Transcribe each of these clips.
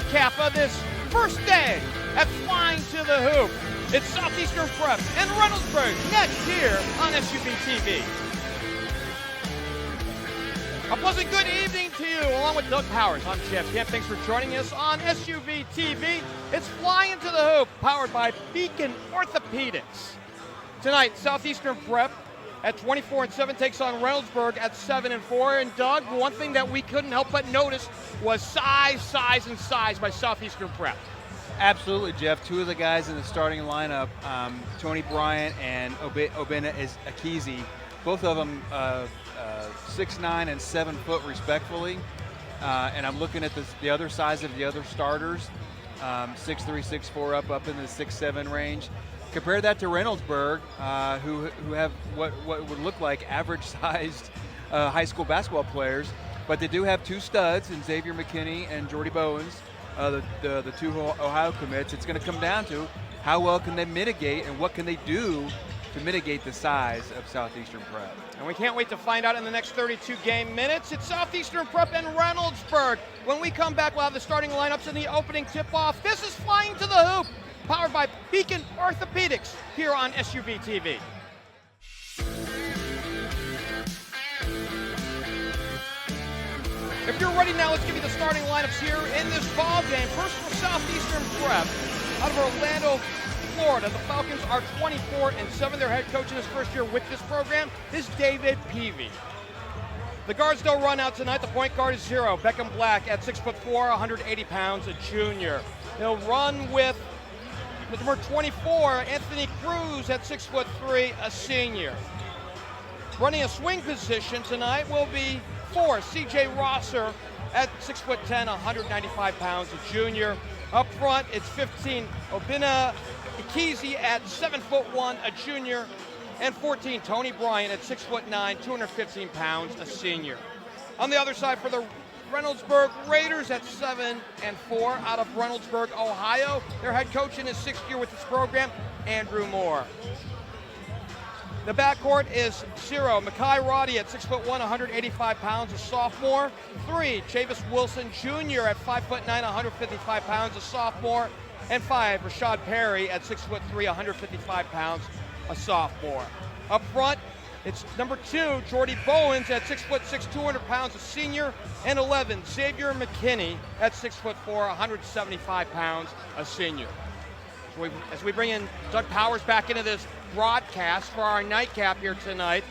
nightcap of this first day at Flyin To The Hoop. It's Southeastern Prep and Reynoldsburg next here on SUV TV. A pleasant good evening to you, along with Doug Powers. I'm Geoff Kim. Thanks for joining us on SUV TV. It's Flyin To The Hoop, powered by Beacon Orthopedics. Tonight, Southeastern Prep at 24-7 takes on Reynoldsburg at 7-4. And Doug, one thing that we couldn't help but notice was size by Southeastern Prep. Absolutely, Jeff. Two of the guys in the starting lineup, Tony Bryant and Obina Akizi, both of them 6'9" and 7 foot respectfully. And I'm looking at the other size of the other starters, 6'3", 6'4", up in the 6'7" range. Compare that to Reynoldsburg, who have what would look like average-sized high school basketball players, but they do have two studs in Xavier McKinney and Jordy Bowens, the two Ohio commits. It's going to come down to how well can they mitigate and what can they do to mitigate the size of Southeastern Prep. And we can't wait to find out in the next 32 game minutes. It's Southeastern Prep and Reynoldsburg. When we come back, we'll have the starting lineups in the opening tip-off. This is Flyin To The Hoop, powered by Beacon Orthopedics here on SUV TV. If you're ready now, let's give you the starting lineups here in this ball game. First for Southeastern Prep, out of Orlando, Florida. The Falcons are 24-7. Their head coach in his first year with this program is David Peavy. The guards don't run out tonight. The point guard is zero. Beckham Black at 6'4", 180 pounds, a junior. He'll run with number 24, Anthony Cruz at 6'3", a senior. Running a swing position tonight will be 4, C.J. Rosser at 6'10", 195 pounds, a junior. Up front, it's 15, Obina Akizi at 7'1", a junior. And 14, Tony Bryant at 6'9", 215 pounds, a senior. On the other side for the Reynoldsburg Raiders at 7-4 out of Reynoldsburg, Ohio. Their head coach in his 6th year with this program, Andrew Moore. The backcourt is 0, Mekhi Roddy at 6'1", 185 pounds, a sophomore. 3, Chavis Wilson Jr. at 5'9", 155 pounds, a sophomore. And 5, Rashad Perry at 6'3", 155 pounds, a sophomore. Up front, it's number 2, Jordy Bowens at 6'6", 200 pounds, a senior. And 11, Xavier McKinney at 6'4", 175 pounds, a senior. So as we bring in Doug Powers back into this broadcast for our nightcap here tonight,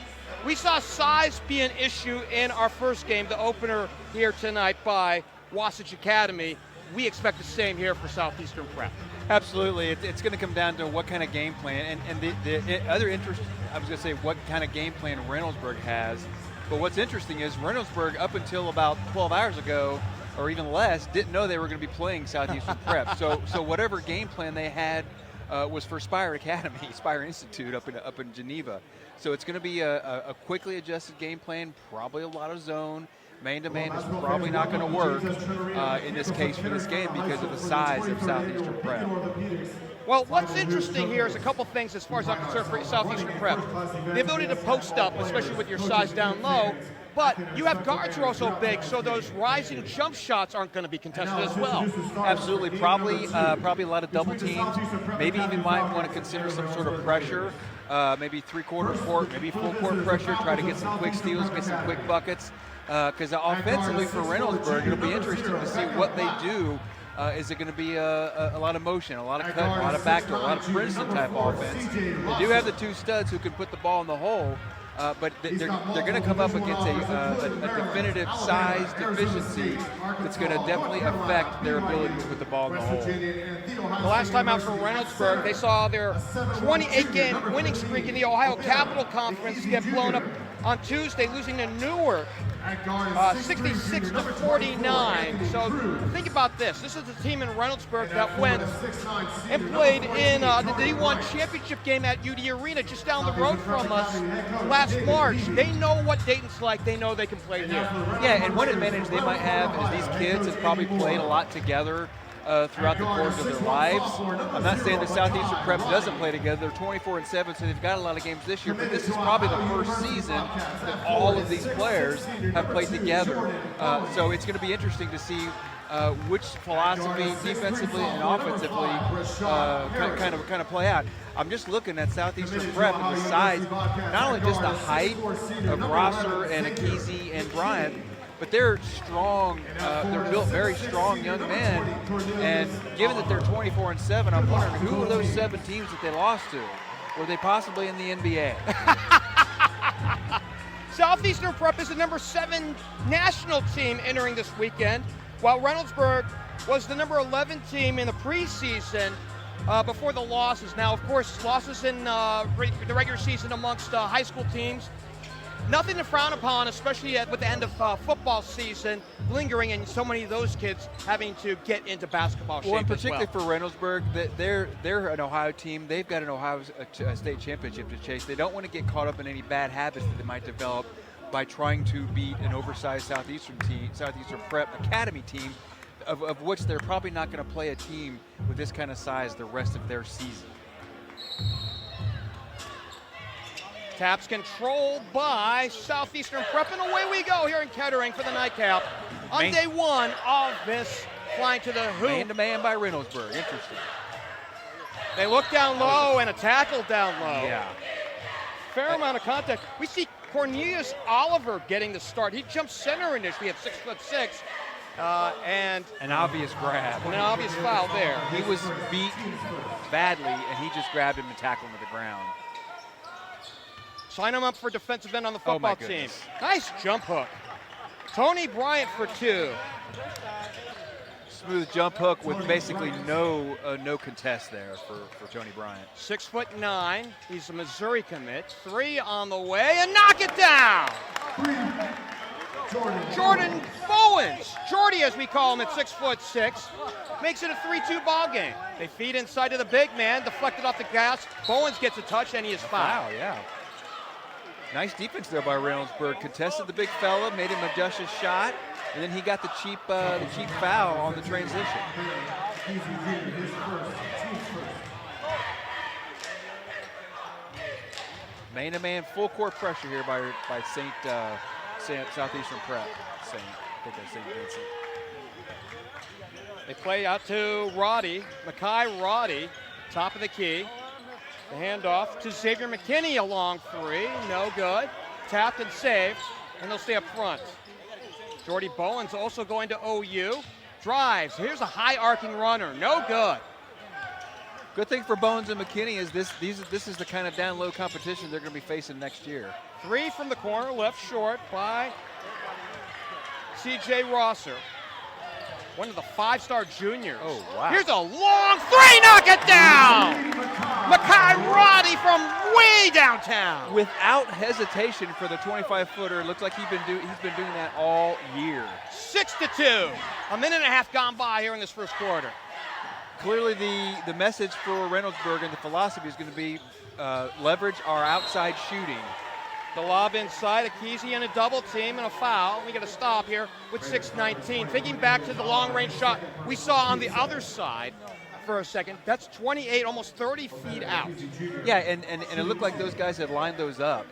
we saw size be an issue in our first game, the opener here tonight by Wasatch Academy. We expect the same here for Southeastern Prep. Absolutely. It's going to come down to what kind of game plan. And the other interest, I was going to say what kind of game plan Reynoldsburg has. But what's interesting is Reynoldsburg, up until about 12 hours ago, or even less, didn't know they were going to be playing Southeastern Prep. So whatever game plan they had was for Spire Academy, Spire Institute up in Geneva. So it's going to be a quickly adjusted game plan, probably a lot of zone. Man-to-man is probably not going to work in this case for this game because of the size of Southeastern Prep. Well, what's interesting here is a couple things as far as I'm concerned for Southeastern Prep. The ability to post up, especially with your size down low, but you have guards who are also big, so those rising jump shots aren't going to be contested as well. Absolutely. Probably a lot of double teams. Maybe even might want to consider some sort of pressure, maybe three-quarter court, maybe full-court pressure, try to get some quick steals, get some quick buckets. Because offensively for Reynoldsburg, it'll be interesting to see what they do. Is it going to be a lot of motion, a lot of cut, a lot of backdoor, a lot of Princeton-type offense? They do have the two studs who can put the ball in the hole, but they're going to come up against a definitive size deficiency that's going to definitely affect their ability to put the ball in the hole. The last time out for Reynoldsburg, they saw their 28-game winning streak in the Ohio Capital Conference get blown up on Tuesday, losing to Newark 66-49. So think about this. This is a team in Reynoldsburg that went and played in the D1 championship game at UD Arena just down the road from us last March. They know what Dayton's like. They know they can play here. Yeah, and one advantage they might have is these kids have probably played a lot together throughout the course of their lives. I'm not saying the Southeastern Prep doesn't play together. They're 24-7, so they've got a lot of games this year, but this is probably the first season that all of these players have played together. So it's going to be interesting to see which philosophy, defensively and offensively, kind of play out. I'm just looking at Southeastern Prep and the size, not only just the height of Rosser and Akizi and Bryant, but they're strong. They're built very strong young men. And given that they're 24-7, I'm wondering who are those 7 teams that they lost to? Were they possibly in the NBA? Southeastern Prep is the number 7 national team entering this weekend, while Reynoldsburg was the number 11 team in the preseason before the losses. Now, of course, losses in the regular season amongst high school teams, nothing to frown upon, especially with the end of football season lingering and so many of those kids having to get into basketball shape. Well, and particularly as well. for Reynoldsburg, they're an Ohio team. They've got an Ohio State championship to chase. They don't want to get caught up in any bad habits that they might develop by trying to beat an oversized Southeastern Prep Academy team, of which they're probably not going to play a team with this kind of size the rest of their season. Taps controlled by Southeastern Prep, and away we go here in Kettering for the nightcap on day 1 of this Flyin To The Hoop. Man-to-man by Reynoldsburg. Interesting. They look down low and a tackle down low. Yeah. Fair amount of contact. We see Cornelius Oliver getting the start. He jumped center initially at 6'6", and an obvious grab. An obvious foul there. He was beat badly, and he just grabbed him and tackled him to the ground. Sign him up for defensive end on the football team. Nice jump hook. Tony Bryant for 2. Smooth jump hook with basically no contest there for Tony Bryant. 6'9". He's a Missouri commit. 3 on the way, and knock it down. Jordan Bowens, Jordy as we call him at 6'6", makes it a 3-2 ball game. They feed inside to the big man, deflected off the gas. Bowens gets a touch, and he is fouled. Wow, yeah. Nice defense there by Reynoldsburg. Contested the big fella, made him adjust his shot, and then he got the cheap foul on the transition. Man-to-man, full court pressure here by Southeastern Prep. I think that's St. Vincent. They play out to Roddy, Makai Roddy, top of the key. The handoff to Xavier McKinney, a long 3, no good. Tapped and saved, and they'll stay up front. Jordy Bowens also going to OU. Drives, here's a high arcing runner, no good. Good thing for Bowens and McKinney is this is the kind of down low competition they're going to be facing next year. 3 from the corner, left short by C.J. Rosser. One of the 5-star juniors. Oh, wow. Here's a long 3, knock it down! Makai Roddy from way downtown. Without hesitation for the 25-footer. It looks like he's been doing that all year. 6-2. A minute and a half gone by here in this first quarter. Clearly the message for Reynoldsburg and the philosophy is going to be leverage our outside shooting. The lob inside, Akizi and a double team and a foul. We got to stop here with 6:19. Thinking back to the long-range shot we saw on the other side for a second, that's 28, almost 30 feet out. Yeah, and it looked like those guys had lined those up.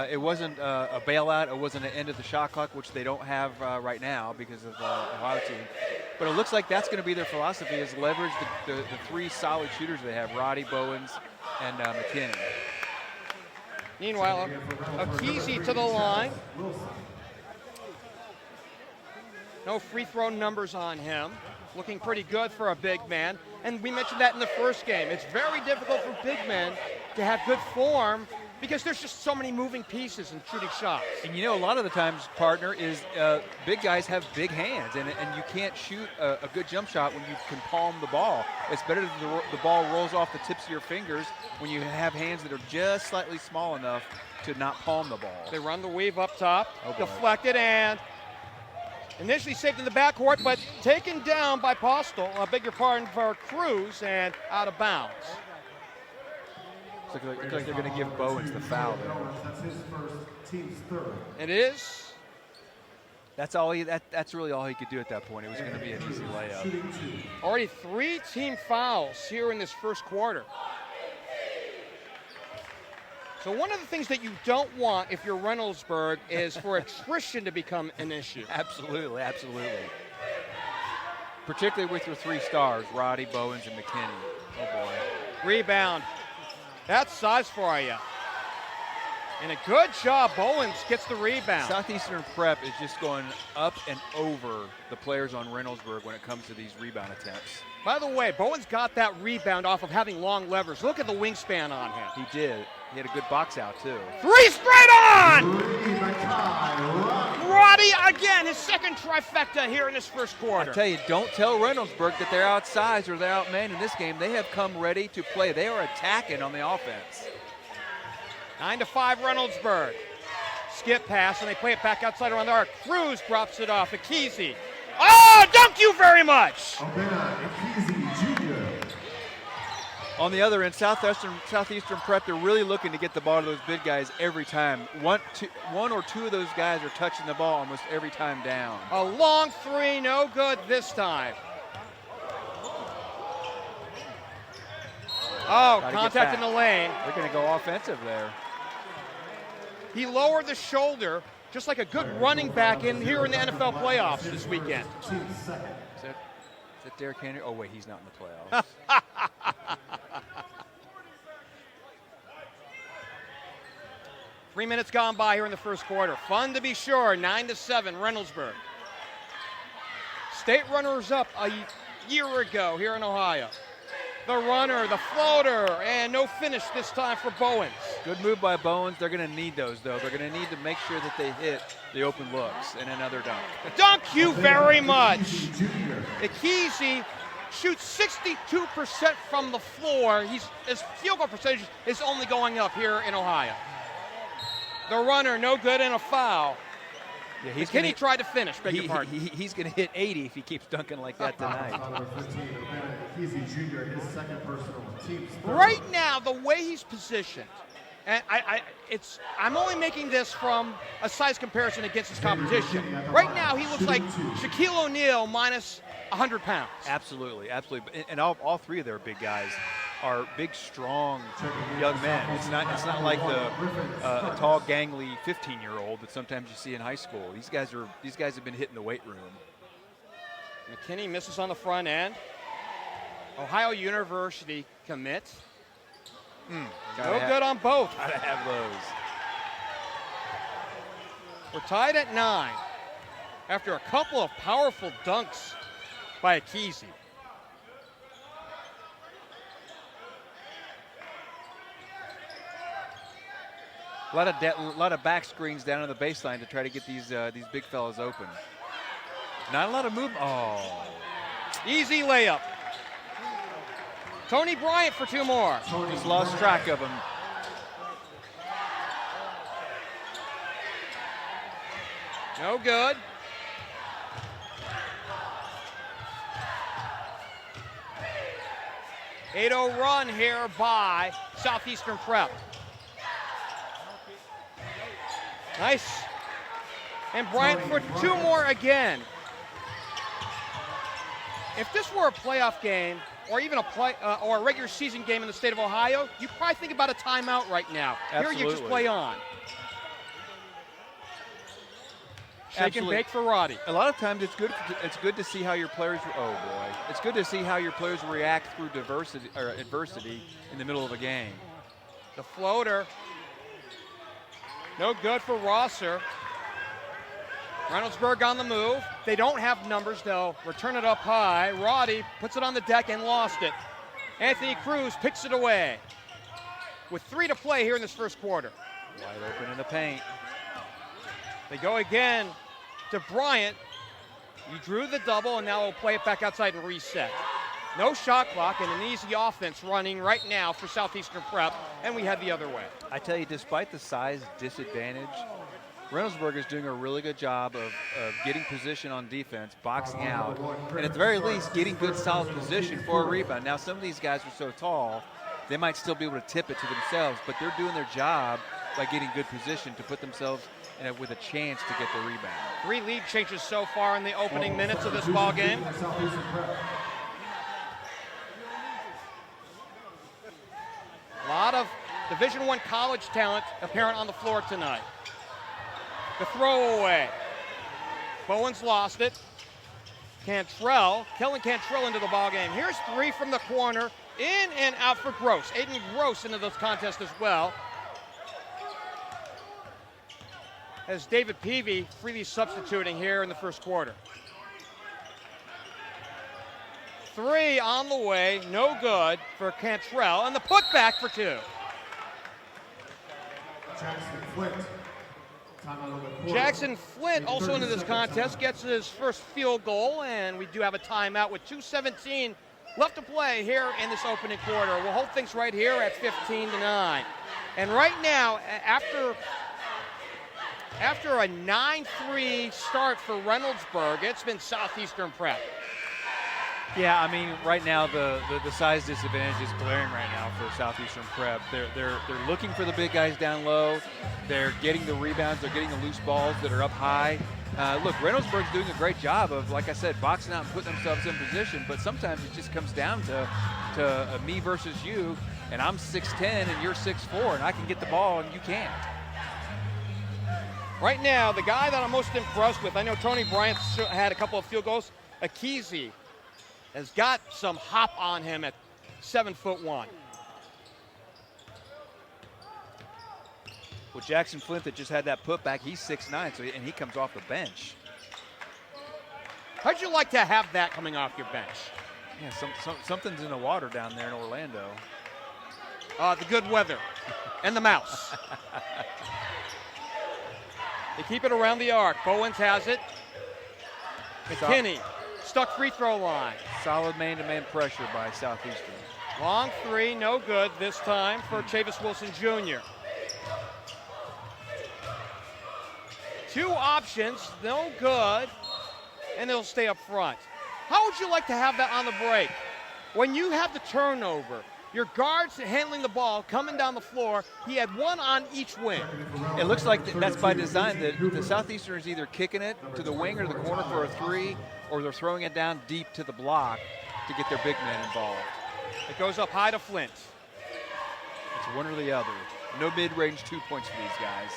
It wasn't a bailout. It wasn't an end of the shot clock, which they don't have right now because of the Ohio team. But it looks like that's going to be their philosophy, is leverage the 3 solid shooters they have, Roddy, Bowens, and McKinney. Meanwhile, Akizi to the line. No free throw numbers on him. Looking pretty good for a big man. And we mentioned that in the first game. It's very difficult for big men to have good form because there's just so many moving pieces in shooting shots. And you know, a lot of the times, partner, is big guys have big hands, and you can't shoot a good jump shot when you can palm the ball. It's better that the ball rolls off the tips of your fingers when you have hands that are just slightly small enough to not palm the ball. They run the weave up top, Oh, boy. deflected, and initially saved in the backcourt, but taken down by Postel, I beg your pardon, for Cruz, and out of bounds. Looks like they're going to give Bowens the foul there. That's his first, team's third. It is. That's all. That's really all he could do at that point. It was going to be an easy layup. Already 3 team fouls here in this first quarter. So one of the things that you don't want if you're Reynoldsburg is for attrition to become an issue. Absolutely, absolutely. particularly with your 3 stars, Roddy, Bowens, and McKinney. Oh, boy. Rebound. That's size for you. And a good job. Bowens gets the rebound. Southeastern Prep is just going up and over the players on Reynoldsburg when it comes to these rebound attempts. By the way, Bowens got that rebound off of having long levers. Look at the wingspan on him. He did. He had a good box out, too. 3 straight on! Roddy again, his second trifecta here in this first quarter. I tell you, don't tell Reynoldsburg that they're outsized or they're outmanned in this game. They have come ready to play. They are attacking on the offense. 9-5 Reynoldsburg. Skip pass, and they play it back outside around the arc. Cruz drops it off. Akizi. Oh, thank you very much! On the other end, Southeastern Prep, they're really looking to get the ball to those big guys every time. One or two of those guys are touching the ball almost every time down. A long 3, no good this time. Oh, contact in the lane. They're going to go offensive there. He lowered the shoulder, just like a good running back in here in the NFL playoffs this weekend. Is that Derrick Henry? Oh, wait, he's not in the playoffs. 3 minutes gone by here in the first quarter. Fun to be sure, 9-7, Reynoldsburg. State runners-up a year ago here in Ohio. The runner, the floater, and no finish this time for Bowens. Good move by Bowens. They're going to need those, though. They're going to need to make sure that they hit the open looks and another dunk. Dunk you very much. Akizi shoots 62% from the floor. His field goal percentage is only going up here in Ohio. The runner, no good, and a foul. Yeah, McKinney tried to finish, beg your pardon. He's going to hit 80 if he keeps dunking like that tonight. Right now, the way he's positioned, and I'm only making this from a size comparison against his competition. Right now, he looks like Shaquille O'Neal minus 100 pounds. Absolutely, absolutely. And all 3 of their big guys are big, strong young men. It's not like the tall, gangly 15-year-old that sometimes you see in high school. These guys have been hitting the weight room. McKinney misses on the front end. Ohio University commit. No good on both. Gotta have those. We're tied at 9 after a couple of powerful dunks by Akizi. A lot of back screens down on the baseline to try to get these big fellas open. Not a lot of movement. Oh, easy layup. Tony Bryant for 2 more. Just lost track of him. No good. .80 run here by Southeastern Prep. Nice. And Bryant for 2 more again. If this were a playoff game, or even or a regular season game in the state of Ohio, you probably think about a timeout right now. Absolutely. Here you just play on. Shake and bake for Roddy. A lot of times it's good to see how your players. Oh boy, it's good to see how your players react through adversity in the middle of a game. The floater, no good for Rosser. Reynoldsburg on the move. They don't have numbers, though. Return it up high. Roddy puts it on the deck and lost it. Anthony Cruz picks it away. With 3 to play here in this first quarter. Wide open in the paint. They go again to Bryant. He drew the double, and now he'll play it back outside and reset. No shot clock and an easy offense running right now for Southeastern Prep, and we head the other way. I tell you, despite the size disadvantage, Reynoldsburg is doing a really good job of getting position on defense, boxing out, and at the very least getting good solid position for a rebound. Now some of these guys are so tall, they might still be able to tip it to themselves, but they're doing their job by getting good position to put themselves with a chance to get the rebound. 3 lead changes so far in the opening minutes of this ball game. A lot of Division I college talent apparent on the floor tonight. The throwaway. Bowens lost it. Kellen Cantrell into the ballgame. Here's 3 from the corner, in and out for Gross. Aiden Gross into this contest as well. As David Peavy freely substituting here in the first quarter. 3 on the way, no good for Cantrell, and the putback for 2. Jackson Flint. Timeout on the court. Jackson Flint also into this contest, gets his first field goal, and we do have a timeout with 2:17 left to play here in this opening quarter. We'll hold things right here at 15-9. And right now, after a 9-3 start for Reynoldsburg, it's been Southeastern prep. Yeah, I mean, right now the size disadvantage is glaring right now for Southeastern Prep. They're looking for the big guys down low. They're getting the rebounds. They're getting the loose balls that are up high. Look, Reynoldsburg's doing a great job of, like I said, boxing out and putting themselves in position. But sometimes it just comes down to me versus you, and I'm 6'10" and you're 6'4", and I can get the ball and you can't. Right now, the guy that I'm most impressed with, I know Tony Bryant had a couple of field goals. Akizi has got some hop on him at 7'1". Well, Jackson Flint that just had that putback, he's 6'9", and he comes off the bench. How'd you like to have that coming off your bench? Yeah, something's in the water down there in Orlando. The good weather and the mouse. They keep it around the arc. Bowens has it. McKinney, stuck free throw line. Solid man-to-man pressure by Southeastern. Long 3, no good this time for Chavis Wilson Jr. 2 options, no good, and they'll stay up front. How would you like to have that on the break? When you have the turnover, your guards handling the ball, coming down the floor, he had 1 on each wing. It looks like that's by design. The Southeastern is either kicking it to the wing or the corner for a 3, or they're throwing it down deep to the block to get their big man involved. It goes up high to Flint. It's one or the other. No mid-range 2 points for these guys.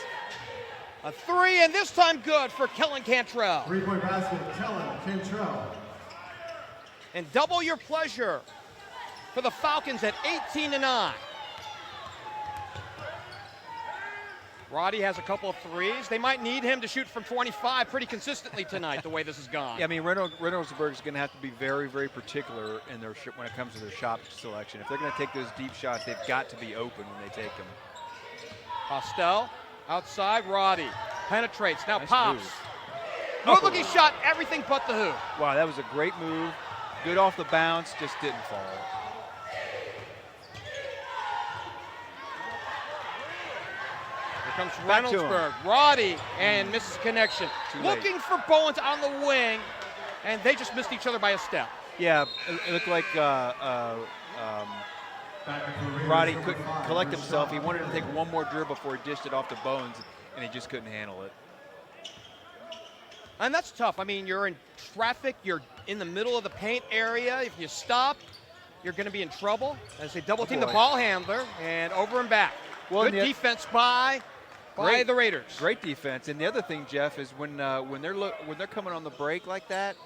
A 3, and this time good for Kellen Cantrell. 3-point basket, Kellen Cantrell. And double your pleasure for the Falcons at 18-9. Roddy has a couple of 3s. They might need him to shoot from 25 pretty consistently tonight, the way this has gone. Yeah, I mean, Reynoldsburg is going to have to be very, very particular in their when it comes to their shot selection. If they're going to take those deep shots, they've got to be open when they take them. Hostel outside, Roddy penetrates, now Nice pops. move. Good-looking shot, everything but the hoop. Wow, that was a great move. Good off the bounce, just didn't fall. Here comes Back to Reynoldsburg, Roddy, and misses connection. Too late. Looking for Bowens on the wing, and they just missed each other by a step. Yeah, it looked like Roddy couldn't collect himself. He wanted to take one more dribble before he dished it off to Bowens, and he just couldn't handle it. And that's tough. I mean, you're in traffic, you're in the middle of the paint area. If you stop, you're going to be in trouble. As they double team the ball handler, and over and back. Well, good defense by the Raiders. Great defense. And the other thing, Jeff, is when they're coming on the break like that,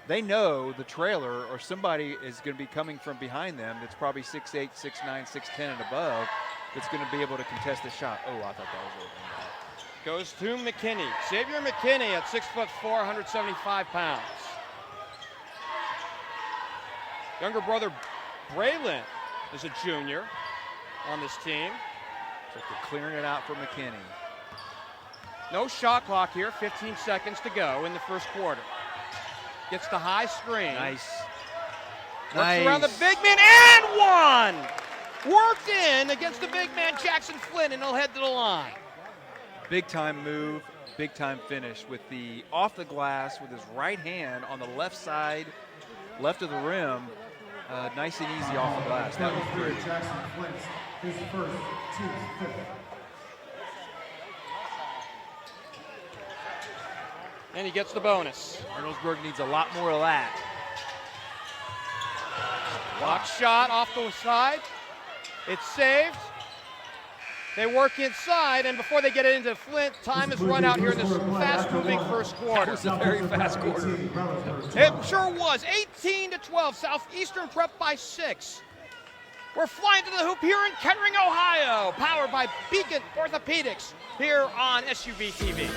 they know the trailer or somebody is going to be coming from behind them that's probably 6'8", 6'9", 6'10", and above that's going to be able to contest the shot. Oh, I thought that was open. Goes to McKinney. Xavier McKinney at 6'4", 175 pounds. Younger brother Braylon is a junior on this team. So they're clearing it out for McKinney. No shot clock here, 15 seconds to go in the first quarter. Gets the high screen. Nice. Works around the big man, and one! Worked in against the big man, Jackson Flint, and he'll head to the line. Big time move, big time finish with the off the glass with his right hand on the left side, left of the rim. Nice and easy off the glass. That was great. Jackson Flint, his first, team's 5th. And he gets the bonus. Reynoldsburg needs a lot more of that. Block shot off the side. It's saved. They work inside, and before they get it into Flint, time is run out here in this fast-moving first quarter. It's a very fast quarter. It sure was. 18-12, Southeastern Prep by 6. We're flying to the hoop here in Kettering, Ohio, powered by Beacon Orthopedics here on SUV TV.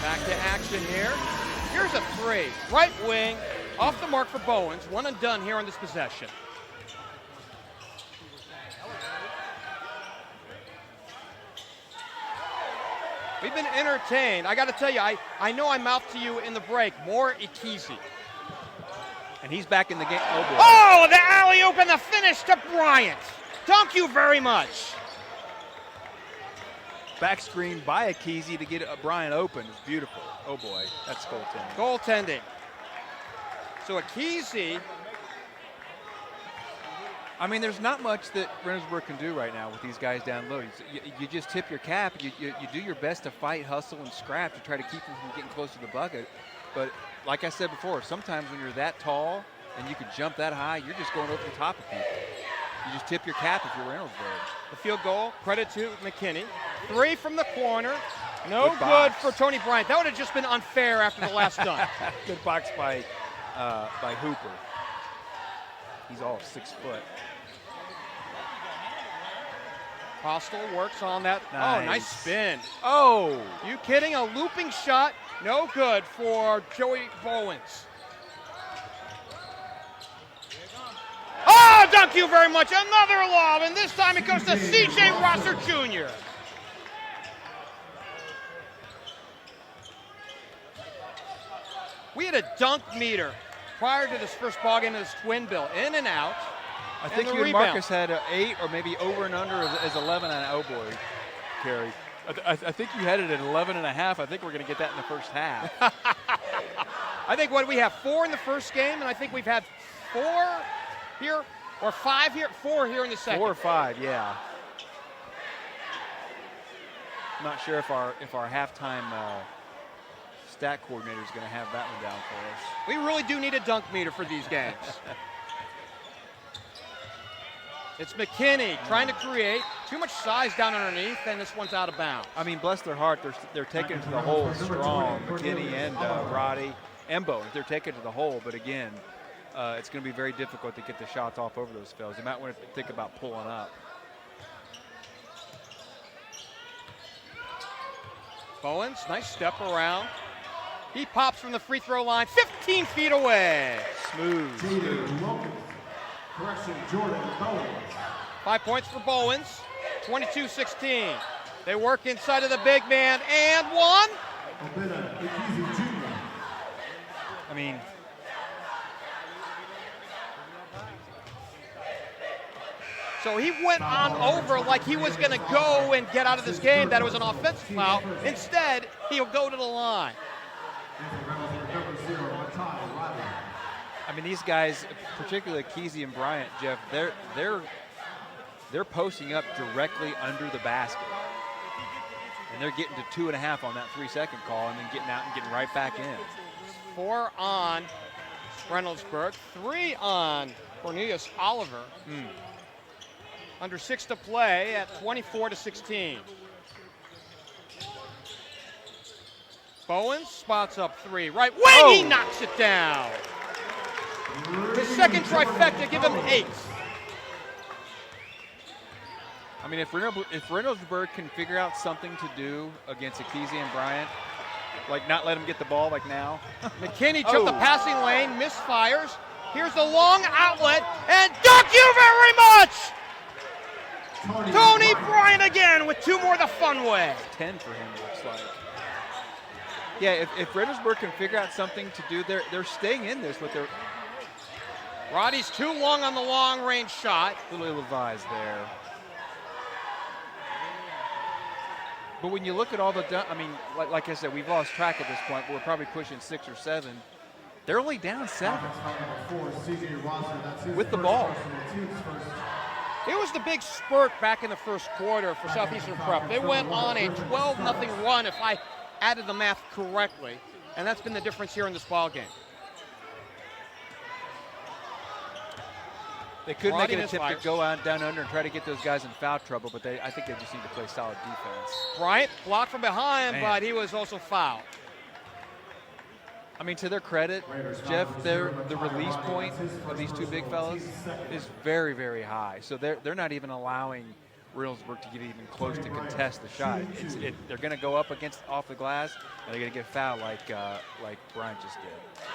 Back to action here. Here's a three. Right wing, off the mark for Bowens. One and done here on this possession. We've been entertained. I got to tell you, I know I mouthed to you in the break. More Ikezi. And he's back in the game. Oh, boy. Oh, the alley-oop and the finish to Bryant. Thank you very much. Back screen by Ikezi to get Bryant open. It's beautiful. Oh, boy. That's goaltending. Goaltending. So Ikezi. I mean, there's not much that Reynoldsburg can do right now with these guys down low. You just tip your cap. You do your best to fight, hustle, and scrap to try to keep them from getting close to the bucket. But like I said before, sometimes when you're that tall and you can jump that high, you're just going over the top of people. You just tip your cap if you're Reynoldsburg. The field goal, credit to McKinney. 3 from the corner. No good box for Tony Bryant. That would have just been unfair after the last dunk. Good box by Hooper. He's all 6 foot. Postel works on that. Nice. Oh, nice spin. Oh! You kidding? A looping shot. No good for Joey Bowens. Oh, thank you very much. Another lob, and this time it goes to C.J. Rosser Jr. We had a dunk meter prior to this first ball game of this twin bill. In and out. I think you and Marcus had 8 or maybe over and under as 11 on oh boy, Kerry. I think you had it at 11 and a half. I think we're going to get that in the first half. I think we have 4 in the first game, and I think we've had 4 here, or 5 here, 4 here in the second. 4 or 5, yeah. I'm not sure if our halftime stat coordinator is going to have that one down for us. We really do need a dunk meter for these games. It's McKinney trying to create too much size down underneath, and this one's out of bounds. I mean, bless their heart, they're taking it to the hole strong. McKinney and Roddy and Bowen, they're taking it to the hole, but again, it's going to be very difficult to get the shots off over those fellas. They might want to think about pulling up. Bowens, nice step around. He pops from the free throw line, 15 feet away. Smooth. Correction, Jordan Bowens. 5 points for Bowens, 22-16. They work inside of the big man, and one. I mean, so he went on over like he was going to go and get out of this game, that it was an offensive foul. Instead, he'll go to the line. I mean, these guys, particularly Kesey and Bryant, Jeff, they're posting up directly under the basket. And they're getting to 2.5 on that 3-second call and then getting out and getting right back in. 4 on Reynoldsburg, 3 on Cornelius Oliver. Under 6 to play at 24-16. Bowens spots up 3. Right wing, he knocks it down. His second trifecta, give him 8. I mean, if Reynoldsburg can figure out something to do against Ikezi and Bryant, like not let him get the ball like now. McKinney took the passing lane, misfires. Here's the long outlet, and thank you very much! Tony Bryant again with 2 more the fun way. 10 for him, looks like. Yeah, if Reynoldsburg can figure out something to do, they're staying in this with their. Roddy's too long on the long-range shot. A little ill-advised there. But when you look at all the, I mean, like I said, we've lost track at this point, but we're probably pushing 6 or 7. They're only down 7 with the ball. It was the big spurt back in the first quarter for Southeastern Prep. They went on a 12-0 run, if I added the math correctly, and that's been the difference here in this ball game. They could make an Bryant attempt to misfires. go out down under and try to get those guys in foul trouble, but I think they just need to play solid defense. Bryant blocked from behind, Man. but he was also fouled. I mean, to their credit, Jeff, the release point of these two big fellas is very, very high. So they're not even allowing Reynoldsburg to get even close to contest the shot. They're going to go up against off the glass, and they're going to get fouled like Bryant just did.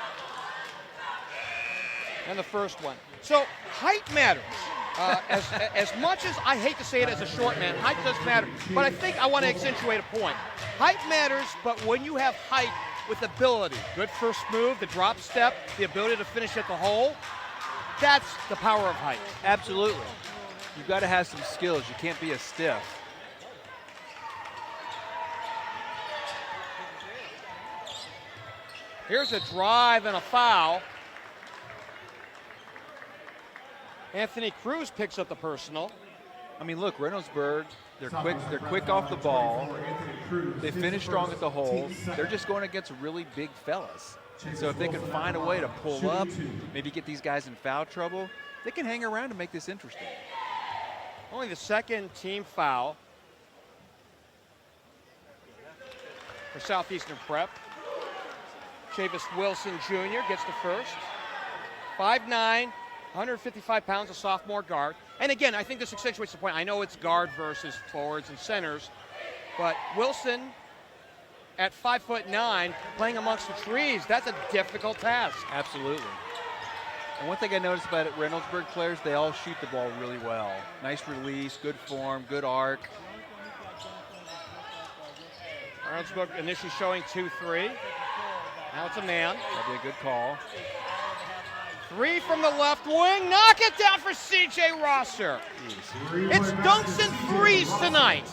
And the first one. So height matters. As much as I hate to say it as a short man, height does matter. But I think I want to accentuate a point. Height matters, but when you have height with ability, good first move, the drop step, the ability to finish at the hole, that's the power of height. Absolutely. You've got to have some skills. You can't be a stiff. Here's a drive and a foul. Anthony Cruz picks up the personal. I mean, look, Reynoldsburg, they're quick off the ball. They finish strong at the hole. They're just going against really big fellas. So if they can find a way to pull up, maybe get these guys in foul trouble, they can hang around and make this interesting. Only the second team foul for Southeastern Prep. Chavis Wilson Jr. gets the first. 5'9", 155 pounds, a sophomore guard. And again, I think this accentuates the point. I know it's guard versus forwards and centers, but Wilson at 5'9", playing amongst the trees, that's a difficult task. Absolutely. And one thing I noticed about Reynoldsburg players, they all shoot the ball really well. Nice release, good form, good arc. Reynoldsburg initially showing 2-3. Now it's a man. That'd be a good call. 3 from the left wing. Knock it down for C.J. Rosser. It's dunks and threes tonight.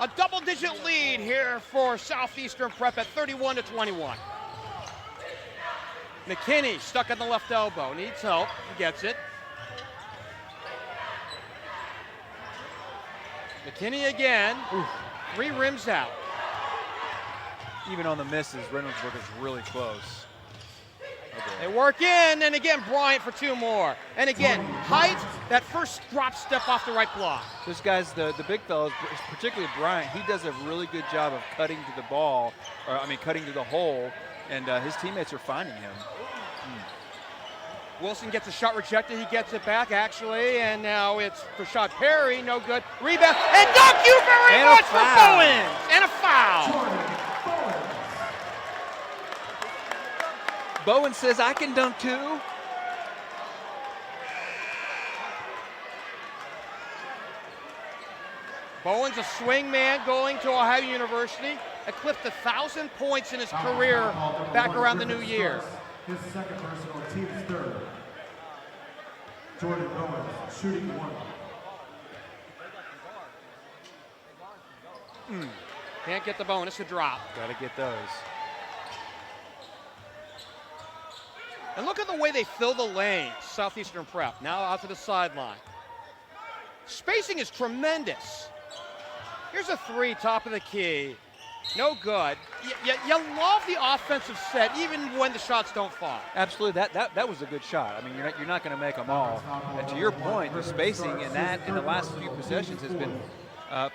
A double-digit lead here for Southeastern Prep at 31-21. McKinney stuck on the left elbow. Needs help. He gets it. McKinney again. 3 rims out. Even on the misses, Reynoldsburg is really close. They work in, and again, Bryant for 2 more. And again, height, that first drop step off the right block. This guy's the big fellas, particularly Bryant, he does a really good job of cutting to the ball, cutting to the hole, and his teammates are finding him. Wilson gets a shot rejected. He gets it back, actually, and now it's Rashad Perry. No good. Rebound. And thank you very much for Bowens. And a foul. Bowen says, I can dunk too. Bowen's a swing man going to Ohio University. Eclipsed 1,000 points in his career back around the new year. His second personal, team's third. Jordan Bowens, shooting 1. Can't get the bonus, a drop. Got to get those. And look at the way they fill the lanes, Southeastern Prep, now out to the sideline. Spacing is tremendous. Here's a 3, top of the key. No good. You love the offensive set, even when the shots don't fall. Absolutely, that was a good shot. I mean, you're not going to make them all. And to your point, the spacing in the last few possessions has been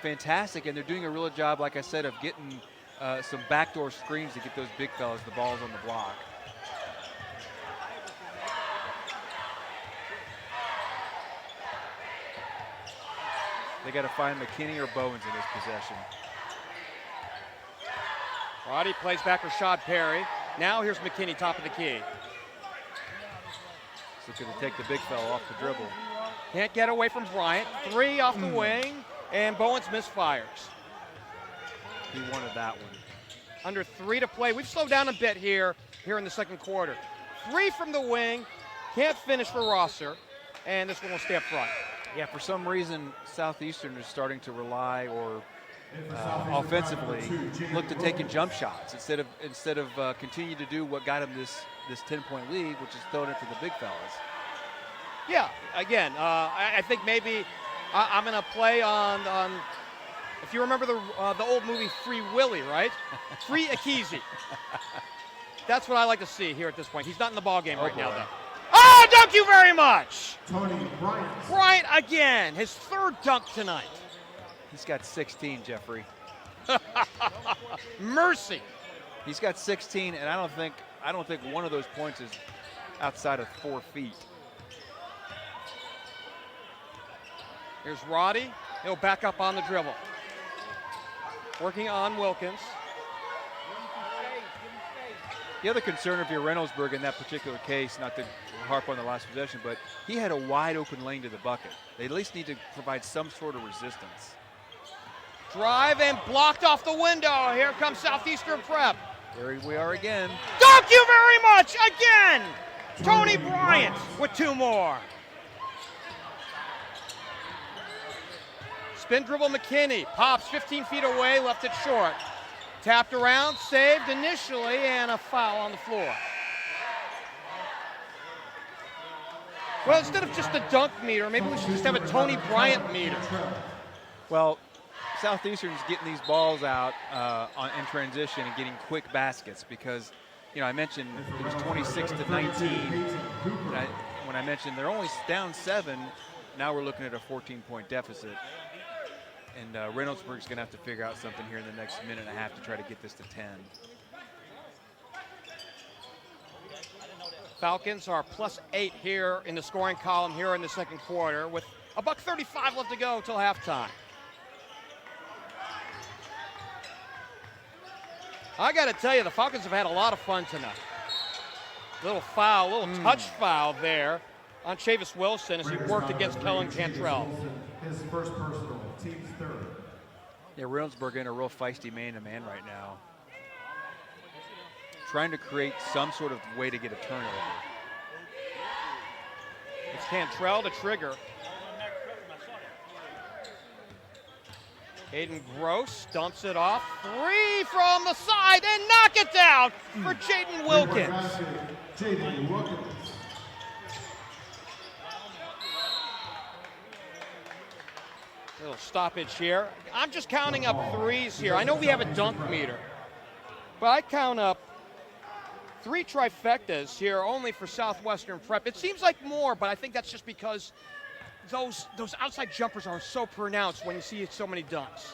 fantastic, and they're doing a real job, like I said, of getting some backdoor screens to get those big fellas the balls on the block. They got to find McKinney or Bowens in this possession. Roddy plays back Rashad Perry. Now here's McKinney, top of the key. So going to take the big fella off the dribble. Can't get away from Bryant. 3 off the wing, and Bowens misfires. He wanted that one. Under 3 to play. We've slowed down a bit here in the second quarter. 3 from the wing. Can't finish for Rosser, and this one will stay up front. Yeah, for some reason, Southeastern is starting to rely or offensively look to taking jump shots instead of continue to do what got him this 10-point lead, which is throwing it to the big fellas. Yeah, again, I think maybe I'm going to play on if you remember the old movie Free Willy, right? Free Akizi. That's what I like to see here at this point. He's not in the ball game right now, though. Oh, thank you very much! Tony Bryant. Bryant again, his third dunk tonight. He's got 16, Jeffrey. Mercy. He's got 16, and I don't think one of those points is outside of 4 feet. Here's Roddy. He'll back up on the dribble. Working on Wilkins. The other concern if you're Reynoldsburg in that particular case, not to harp on the last possession, but he had a wide open lane to the bucket. They at least need to provide some sort of resistance. Drive and blocked off the window. Here comes Southeastern Prep. There we are again. Thank you very much again. Tony Bryant with 2 more. Spin dribble McKinney. Pops 15 feet away, left it short. Tapped around, saved initially, and a foul on the floor. Well, instead of just a dunk meter, maybe we should just have a Tony Bryant meter. Well, Southeastern's getting these balls out in transition and getting quick baskets because, you know, I mentioned it was 26 to 19. When I mentioned they're only down 7, now we're looking at a 14-point deficit. And Reynoldsburg's going to have to figure out something here in the next minute and a half to try to get this to 10. Falcons are +8 here in the scoring column here in the second quarter with $1:35 left to go till halftime. I got to tell you, the Falcons have had a lot of fun tonight. Little foul, little touch foul there on Chavis Wilson as he worked against Kellen Cantrell. His first personal, team's third. Yeah, Reynoldsburg in a real feisty man-to-man right now. Trying to create some sort of way to get a turnover. It's Cantrell to trigger. Aiden Gross dumps it off. 3 from the side and knock it down for Jaden Wilkins. Jaden Wilkins. Little stoppage here. I'm just counting up 3s here. I know we have a dunk meter, but I count up 3 trifectas here only for Southwestern Prep. It seems like more, but I think that's just because those outside jumpers are so pronounced when you see so many dunks.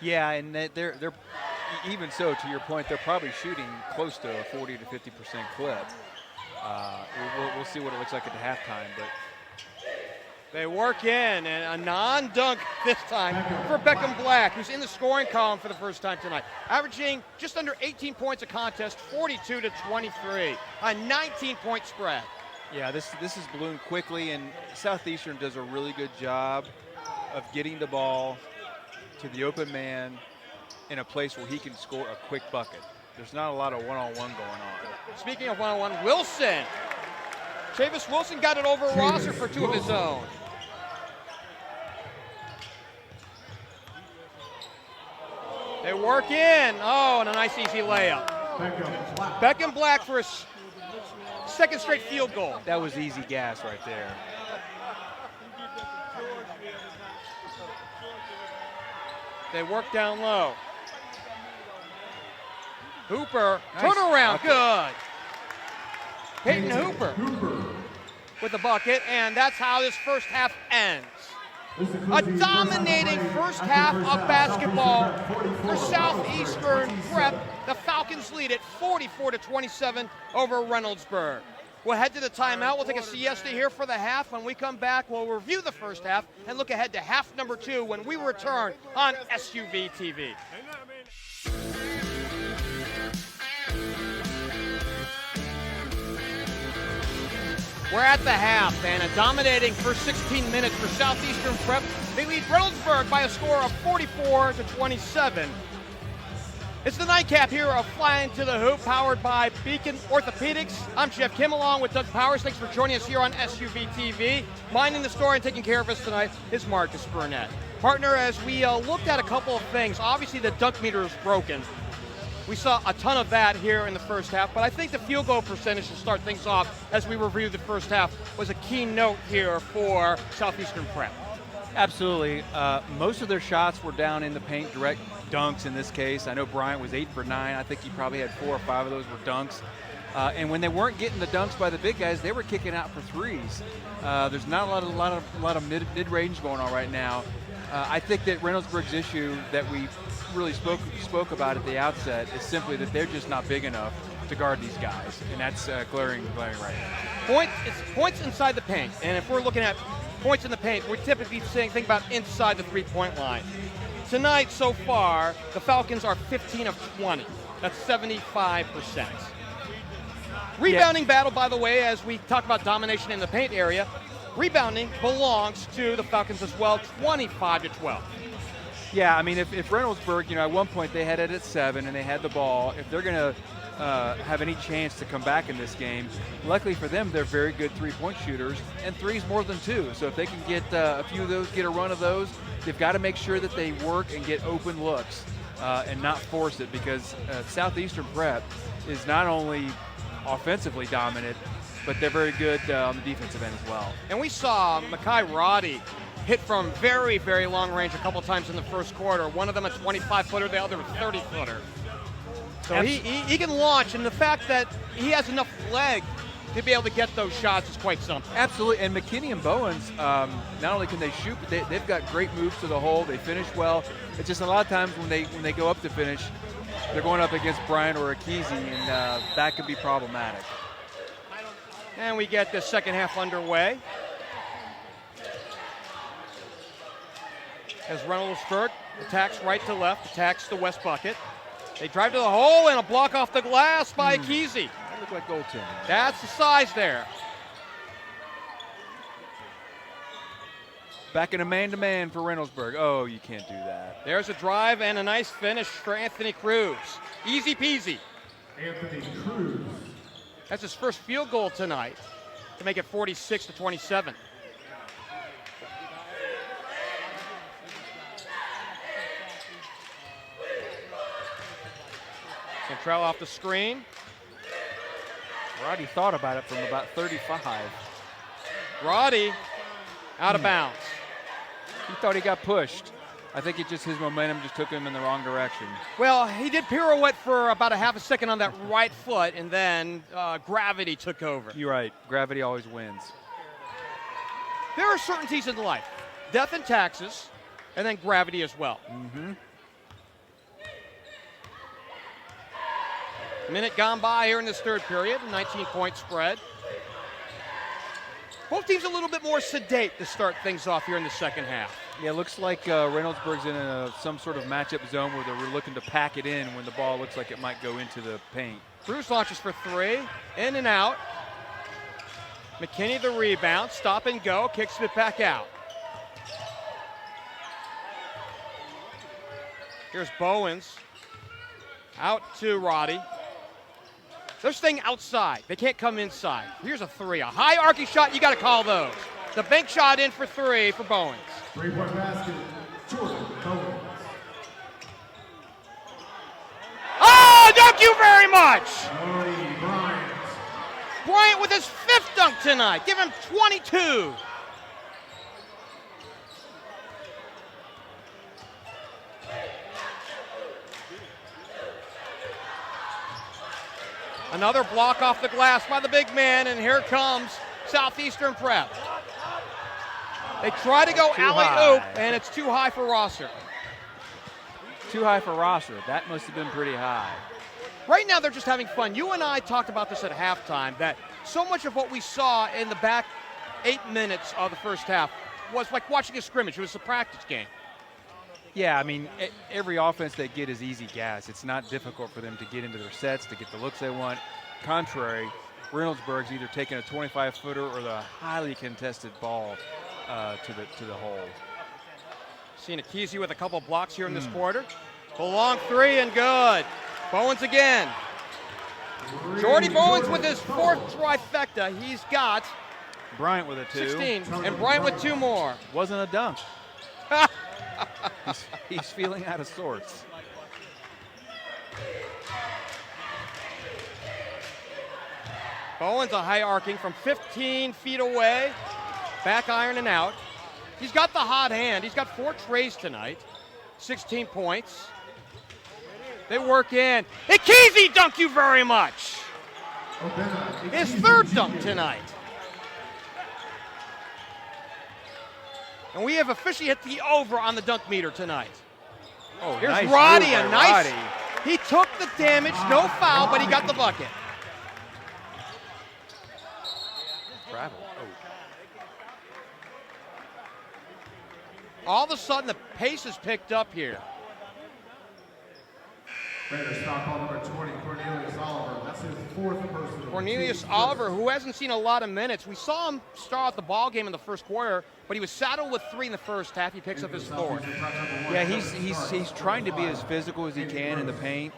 Yeah, and they're even so, to your point, they're probably shooting close to a 40 to 50% clip. We'll see what it looks like at the halftime, but they work in, and a non-dunk this time for Beckham Black, who's in the scoring column for the first time tonight, averaging just under 18 points a contest, 42 to 23, a 19-point spread. yeah, this is ballooned quickly, and Southeastern does a really good job of getting the ball to the open man in a place where he can score a quick bucket. There's not a lot of one-on-one going on. Speaking of one-on-one, Wilson. Chavis Wilson got it over Rosser for 2 of his own. They work in. Oh, and a nice easy layup. Beckham Black for his second straight field goal. That was easy gas right there. They work down low. Hooper, Nice turnaround, bucket. good. Peyton Hooper with the bucket, and that's how this first half ends. A dominating first half of basketball for Southeastern Prep. The Falcons lead it 44 to 27 over Reynoldsburg. We'll head to the timeout. We'll take a siesta here for the half. When we come back, we'll review the first half and look ahead to half number 2 when we return on SUV TV. We're at the half, and a dominating first 16 minutes for Southeastern Prep. They lead Reynoldsburg by a score of 44 to 27. It's the nightcap here of Flyin To The Hoop, powered by Beacon Orthopedics. I'm Geoff Kim, along with Doug Powers. Thanks for joining us here on SUV TV. Minding the story and taking care of us tonight is Marcus Burnett. Partner, as we looked at a couple of things, obviously the dunk meter is broken. We saw a ton of that here in the first half, but I think the field goal percentage to start things off as we review the first half was a key note here for Southeastern Prep. Absolutely. Most of their shots were down in the paint, direct dunks in this case. I know Bryant was 8 for 9. I think he probably had 4 or 5 of those were dunks. And when they weren't getting the dunks by the big guys, they were kicking out for threes. There's not a lot of mid-range going on right now. I think that Reynoldsburg's issue that we really spoke about at the outset is simply that they're just not big enough to guard these guys, and that's glaring right now. Points inside the paint, and if we're looking at points in the paint, we're typically think about inside the three-point line. Tonight, so far, the Falcons are 15 of 20. That's 75%. Rebounding battle, by the way, as we talk about domination in the paint area, rebounding belongs to the Falcons as well, 25-12. Yeah, I mean, if Reynoldsburg, at one point they had it at 7 and they had the ball, if they're going to have any chance to come back in this game, luckily for them, they're very good three-point shooters, and three's more than 2. So if they can get a few of those, get a run of those, they've got to make sure that they work and get open looks and not force it, because Southeastern Prep is not only offensively dominant, but they're very good on the defensive end as well. And we saw Mekhi Roddy hit from very, very long range a couple times in the first quarter. One of them a 25-footer, the other a 30-footer. So he can launch, and the fact that he has enough leg to be able to get those shots is quite something. Absolutely, and McKinney and Bowens, not only can they shoot, but they've got great moves to the hole. They finish well. It's just a lot of times when they go up to finish, they're going up against Bryant or Akizi, and that could be problematic. And we get the second half underway. As Reynoldsburg attacks right to left, attacks the west bucket. They drive to the hole and a block off the glass by Akizi. That looked like goaltending. That's the size there. Back in a man-to-man for Reynoldsburg. Oh, you can't do that. There's a drive and a nice finish for Anthony Cruz. Easy peasy. Anthony Cruz. That's his first field goal tonight to make it 46-27. Cantrell off the screen. Roddy thought about it from about 35. Roddy out of bounds. He thought he got pushed. I think his momentum just took him in the wrong direction. Well, he did pirouette for about a half a second on that right foot, and then gravity took over. You're right. Gravity always wins. There are certainties in life. Death and taxes, and then gravity as well. Mm-hmm. Minute gone by here in this third period, 19-point spread. Both teams a little bit more sedate to start things off here in the second half. Yeah, it looks like Reynoldsburg's in some sort of matchup zone where they're looking to pack it in when the ball looks like it might go into the paint. Cruz launches for 3, in and out. McKinney the rebound, stop and go, kicks it back out. Here's Bowens, out to Roddy. They're staying outside. They can't come inside. Here's a 3, a high arcing shot. You got to call those. The bank shot in for 3 for Bowens. 3-point basket, Jordan Bowens. Oh, thank you very much. Bryant. Bryant with his 5th dunk tonight. Give him 22. Another block off the glass by the big man, and here comes Southeastern Prep. They try to go alley-oop, and it's too high for Rosser. Too high for Rosser. That must have been pretty high. Right now, they're just having fun. You and I talked about this at halftime, that so much of what we saw in the back 8 minutes of the first half was like watching a scrimmage. It was a practice game. Yeah, I mean, every offense they get is easy gas. It's not difficult for them to get into their sets, to get the looks they want. Contrary, Reynoldsburg's either taking a 25-footer or the highly contested ball to the hole. Seeing Akizi with a couple blocks here in this quarter. A long 3 and good. Bowens again. Jordy Bowens with his 4th trifecta. He's got Bryant with a 2. 16, and Bryant with 2 more. Wasn't a dunk. He's feeling out of sorts. Bowens a high arcing from 15 feet away. Back iron and out. He's got the hot hand. He's got 4 trays tonight. 16 points. They work in. Akizi, thank you very much. His third dunk tonight. And we have officially hit the over on the dunk meter tonight. Oh, here's nice Roddy, move a by nice. Roddy. He took the damage, no foul, but he got the bucket. Travel. All of a sudden, the pace has picked up here. Raiders foul call number 20, Cornelius Oliver. That's his fourth personal. Cornelius Oliver, who hasn't seen a lot of minutes. We saw him start out the ball game in the first quarter, but he was saddled with 3 in the first half. He picks up his fourth. Yeah, he's trying to be as physical as he can in the paint,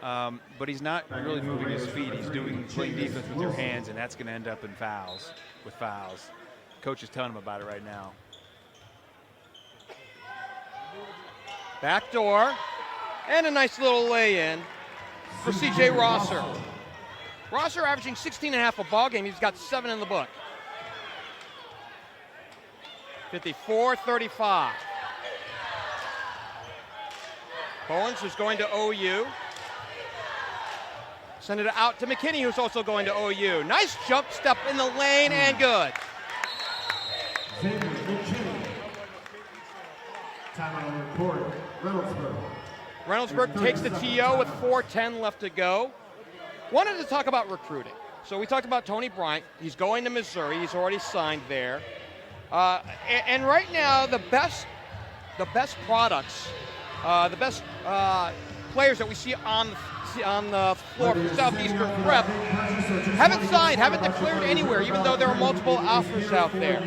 but he's not really moving his feet. He's playing defense with your hands, and that's going to end up in fouls. Coach is telling him about it right now. Back door, and a nice little lay-in for C.J. Rosser. Rosser averaging 16.5 a ball game. He's got 7 in the book. 54-35. Bowens, who's going to OU. Send it out to McKinney, who's also going to OU. Nice jump step in the lane, and good. Timeout on the court, Reynoldsburg. Reynoldsburg takes the TO with 4:10 left to go. Wanted to talk about recruiting. So we talked about Tony Bryant. He's going to Missouri. He's already signed there. And right now, the best products, the best players that we see on the floor for Southeastern Prep haven't signed, haven't declared anywhere, even though there are multiple offers out there.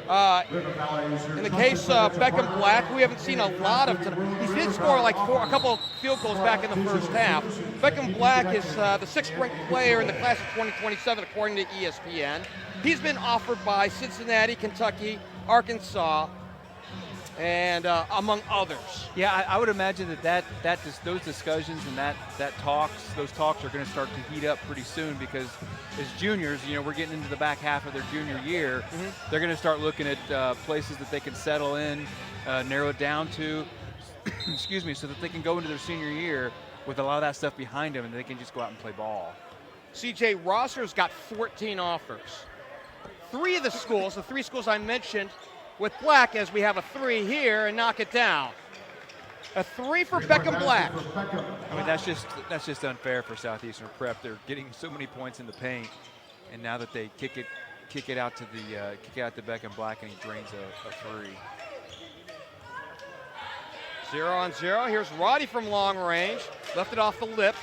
In the case of Beckham Black, we haven't seen a lot of tonight. He did score like a couple field goals back in the first half. Beckham Black is the 6th ranked player in the class of 2027 according to ESPN. He's been offered by Cincinnati, Kentucky, Arkansas, and among others. Yeah, I would imagine those discussions and those talks are going to start to heat up pretty soon, because as juniors, we're getting into the back half of their junior year. Mm-hmm. They're going to start looking at places that they can settle in, narrow it down to, excuse me, so that they can go into their senior year with a lot of that stuff behind them, and they can just go out and play ball. C.J. Rosser's got 14 offers. 3 of the schools, the 3 schools I mentioned, with Black, as we have a 3 here and knock it down. A 3 for Beckham Black. I mean, that's just unfair for Southeastern Prep. They're getting so many points in the paint, and now that they kick it out to Beckham Black, and he drains a 3. 0-on-0. Here's Roddy from long range. Left it off the lip.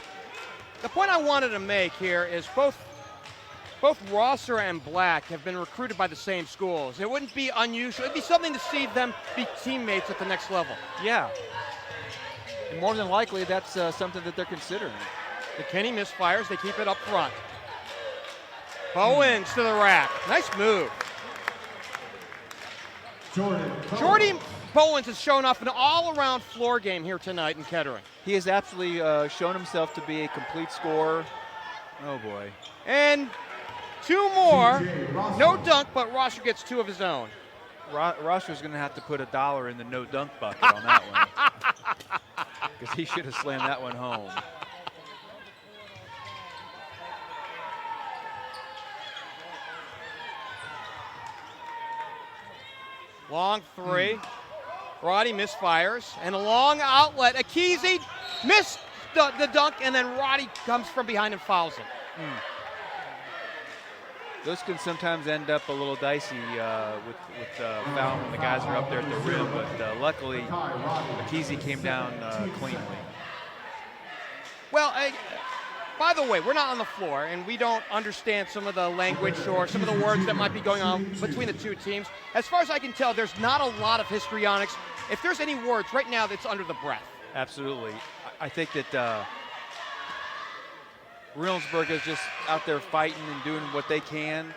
The point I wanted to make here is both Rosser and Black have been recruited by the same schools. It wouldn't be unusual. It'd be something to see them be teammates at the next level. Yeah. And more than likely, that's something that they're considering. McKinney misfires. They keep it up front. Bowens to the rack. Nice move. Jordy Bowens has shown off an all-around floor game here tonight in Kettering. He has absolutely shown himself to be a complete scorer. Oh, boy. And 2 more. No dunk, but Rosser gets 2 of his own. Rosser's going to have to put $1 in the no dunk bucket on that one, because he should have slammed that one home. Long 3. Roddy misfires. And a long outlet. Akizi missed the dunk, and then Roddy comes from behind and fouls him. Those can sometimes end up a little dicey with foul when the guys are up there at the rim, but luckily Akizi came down cleanly. Well, by the way, we're not on the floor, and we don't understand some of the language or some of the words that might be going on between the 2 teams. As far as I can tell, there's not a lot of histrionics. If there's any words right now, that's under the breath. Absolutely. I think that Reynoldsburg is just out there fighting and doing what they can,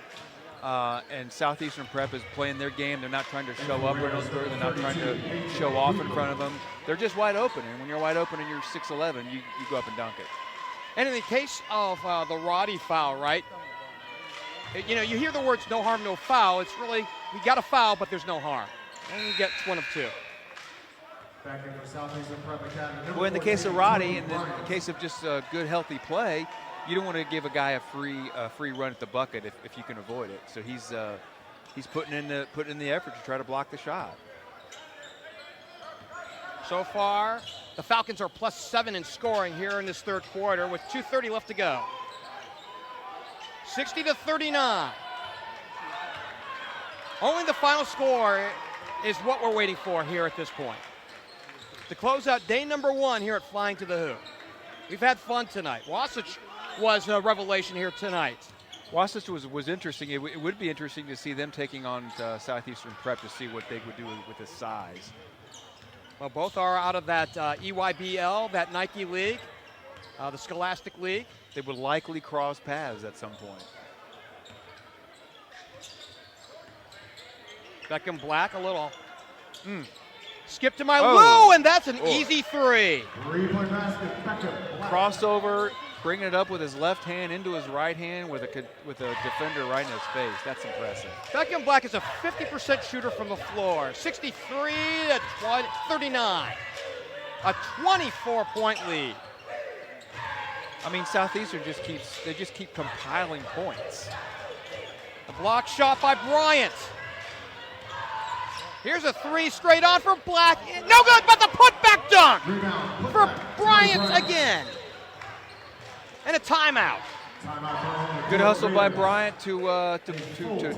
and Southeastern Prep is playing their game. They're not trying to show up Reynoldsburg. They're not trying to show off in front of them. They're just wide open, and when you're wide open and you're 6'11", you go up and dunk it. And in the case of the Roddy foul, right, you hear the words no harm, no foul. It's really, we got a foul, but there's no harm. And he gets 1 of 2. Back in for Southeastern Prep Academy. Well, in the case of Roddy, in the case of just good, healthy play, you don't want to give a guy a free run at the bucket if you can avoid it. So he's putting in the effort to try to block the shot. So far, the Falcons are +7 in scoring here in this third quarter with 2:30 left to go. 60-39. Only the final score is what we're waiting for here at this point. To close out day number 1 here at Flyin To The Hoop. We've had fun tonight. Wasatch was a revelation here tonight. Wasatch was interesting. It would be interesting to see them taking on Southeastern Prep to see what they would do with the size. Well, both are out of that EYBL, that Nike League, the Scholastic League. They would likely cross paths at some point. Beckham Black a little. Skip to my Lou, and that's an easy 3. 3-point basket, Beckham Black. Crossover, bringing it up with his left hand into his right hand with a defender right in his face. That's impressive. Beckham Black is a 50% shooter from the floor. 63-39. A 24-point lead. I mean, Southeastern just keep compiling points. A block shot by Bryant. Here's a 3 straight on for Black. No good, but the putback dunk Rebound, for putback, Bryant again. And a timeout. Good hustle by Bryant to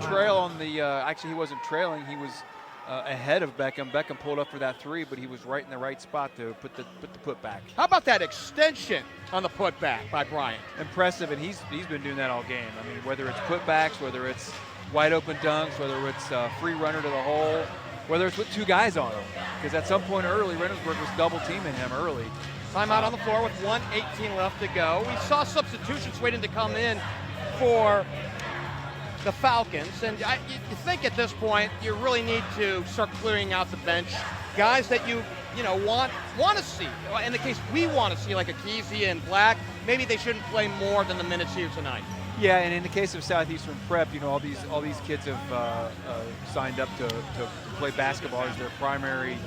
trail on the. Actually, he wasn't trailing. He was ahead of Beckham. Beckham pulled up for that 3, but he was right in the right spot to put the putback. How about that extension on the putback by Bryant? Impressive, and he's been doing that all game. I mean, whether it's putbacks, whether it's wide open dunks, whether it's free runner to the hole, whether it's with 2 guys on him. Because at some point early, Reynoldsburg was double teaming him early. Timeout on the floor with 1:18 left to go. We saw substitutions waiting to come in for the Falcons, and you think at this point you really need to start clearing out the bench. Guys that you want to see. In the case we want to see, like Akizi and Black, maybe they shouldn't play more than the minutes here tonight. Yeah, and in the case of Southeastern Prep, all these kids have signed up to play basketball as their primary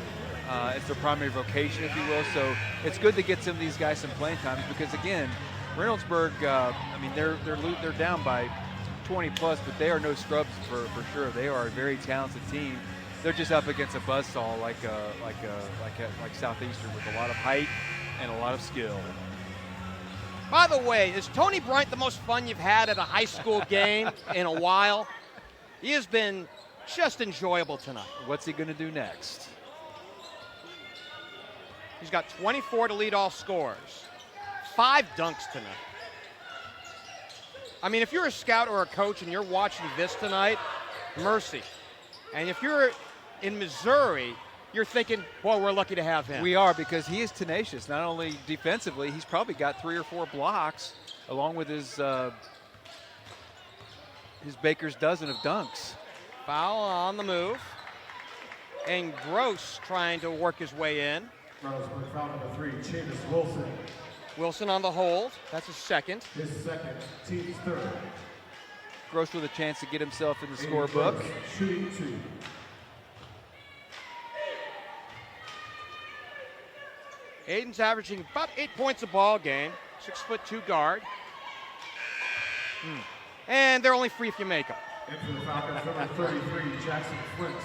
vocation, if you will. So it's good to get some of these guys some playing times because again, Reynoldsburg, I mean they're down by 20 plus, but they are no scrubs for sure. They are a very talented team. They're just up against a buzzsaw like Southeastern with a lot of height and a lot of skill. By the way, is Tony Bryant the most fun you've had at a high school game in a while? He has been just enjoyable tonight. What's he going to do next? He's got 24 to lead all scorers. 5 dunks tonight. I mean, if you're a scout or a coach and you're watching this tonight, mercy. And if you're in Missouri, you're thinking, boy, we're lucky to have him. We are, because he is tenacious. Not only defensively, he's probably got 3 or 4 blocks, along with his baker's dozen of dunks. Foul on the move. And Gross trying to work his way in. Reynoldsburg foul number 3, Chavis Wilson. Wilson on the hold. That's his second. His second, team's third. Gross with a chance to get himself in the scorebook. Shooting 2. Aiden's averaging about 8 points a ball game. 6'2" guard. And they're only free if you make them. And for the Falcons, number 33, Jackson Flint.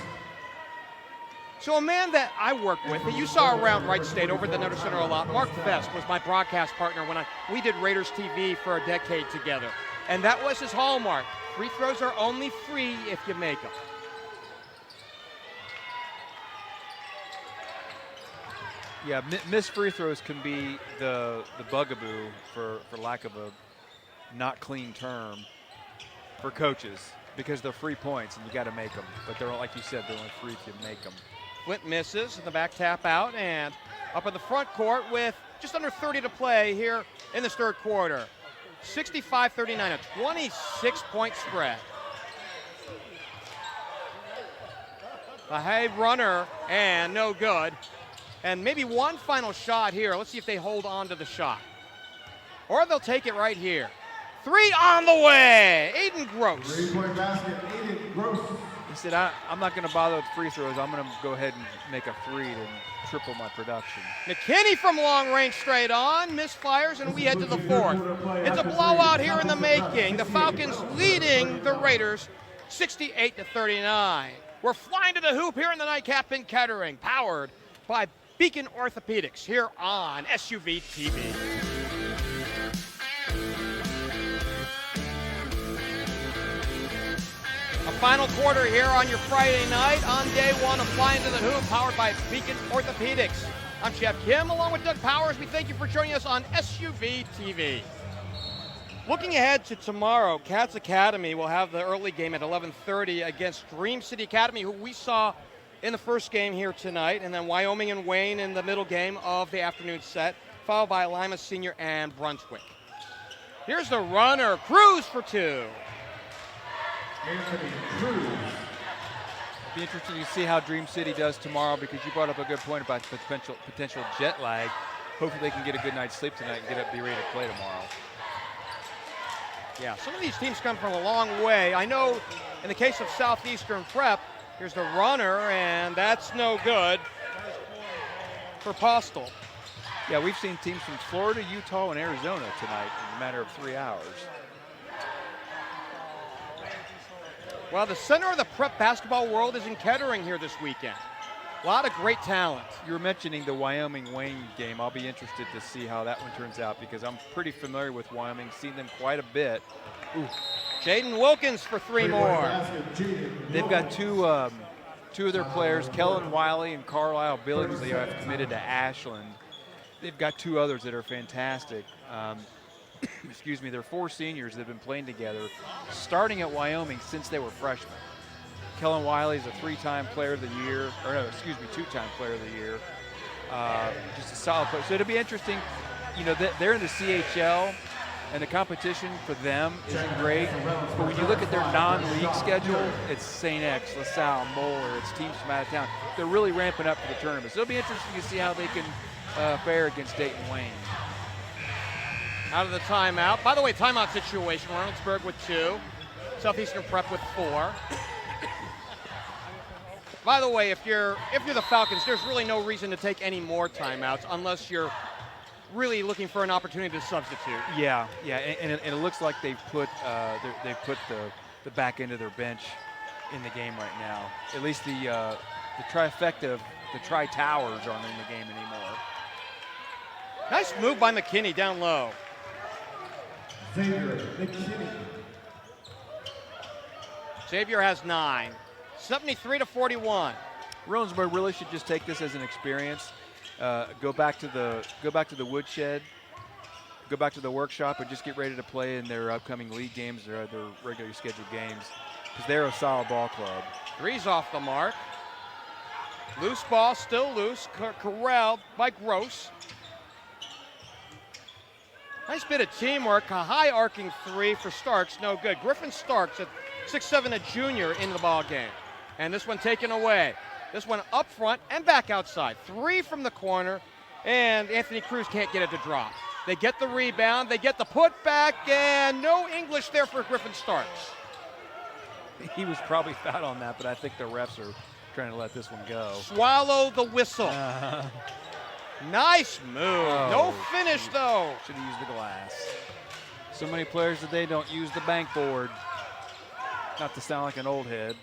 So a man that I worked with, that you saw around Wright State over at the Notice Center a lot, Mark Vest was my broadcast partner when we did Raiders TV for a decade together. And that was his hallmark. Free throws are only free if you make them. Yeah, missed free throws can be the bugaboo, for lack of a not clean term, for coaches, because they're free points and you got to make them. But they're, like you said, they're only free if you make them. Flint misses, and the back tap out, and up in the front court with just under 30 to play here in this third quarter. 65-39, a 26-point spread. A high runner, and no good. And maybe one final shot here. Let's see if they hold on to the shot. Or they'll take it right here. 3 on the way. Aiden Gross. 3-point basket, Aiden Gross. He said, I'm not going to bother with free throws. I'm going to go ahead and make a three to triple my production. McKinney from long range straight on, misfires, and we head to the fourth. It's a blowout here in the making. The Falcons leading the Raiders 68-39. We're flying to the hoop here in the nightcap in Kettering, powered by Beacon Orthopedics here on SUV TV. A final quarter here on your Friday night on day one of Flyin To The Hoop, powered by Beacon Orthopedics. I'm Geoff Kim, along with Doug Powers. We thank you for joining us on SUV TV. Looking ahead to tomorrow, Cats Academy will have the early game at 11:30 against Dream City Academy, who we saw in the first game here tonight, and then Wyoming and Wayne in the middle game of the afternoon set, followed by Lima Senior and Brunswick. Here's the runner, Cruz for two. Anthony Cruz. Be interesting to see how Dream City does tomorrow, because you brought up a good point about potential jet lag. Hopefully they can get a good night's sleep tonight and be ready to play tomorrow. Yeah, some of these teams come from a long way. I know in the case of Southeastern Prep, here's the runner, and that's no good for Postal. Yeah, we've seen teams from Florida, Utah, and Arizona tonight in a matter of 3 hours. Well, the center of the prep basketball world is in Kettering here this weekend. A lot of great talent. You were mentioning the Wyoming-Wayne game. I'll be interested to see how that one turns out, because I'm pretty familiar with Wyoming, seen them quite a bit. Ooh. Jaden Wilkins for three more. They've got two of their players, Kellen Wiley and Carlisle Billingsley, who have committed to Ashland. They've got two others that are fantastic. Excuse me, they're four seniors that have been playing together, starting at Wyoming since they were freshmen. Kellen Wiley is a two-time player of the year. Just a solid player. So it'll be interesting. You know, they're in the CHL, and the competition for them isn't great. But when you look at their non-league schedule, it's St. X, LaSalle, Moeller, it's teams from out of town. They're really ramping up for the tournament. So it'll be interesting to see how they can fare against Dayton Wayne. Out of the timeout. By the way, timeout situation, Reynoldsburg with 2, Southeastern Prep with 4. By the way, if you're the Falcons, there's really no reason to take any more timeouts unless you're really looking for an opportunity to substitute. Yeah, and it looks like they've put the back end of their bench in the game right now. At least the trifecta of the Tri-Towers aren't in the game anymore. Nice move by McKinney down low. Xavier McKinney. Xavier has 9. 73-41. Reynoldsburg really should just take this as an experience. Go back to the woodshed, go back to the workshop, and just get ready to play in their upcoming league games or their regularly scheduled games, because they're a solid ball club. Three's off the mark. Loose ball, still loose. Corralled by Gross. Nice bit of teamwork. A high arcing three for Starks, no good. Griffin Starks at 6'7", a junior, in the ball game. And this one taken away. This one up front and back outside. 3 from the corner, and Anthony Cruz can't get it to drop. They get the rebound, they get the putback, and no English there for Griffin Starks. He was probably fouled on that, but I think the refs are trying to let this one go. Swallow the whistle. Nice move. No finish, though. Should have used the glass. So many players today don't use the bank board. Not to sound like an old head.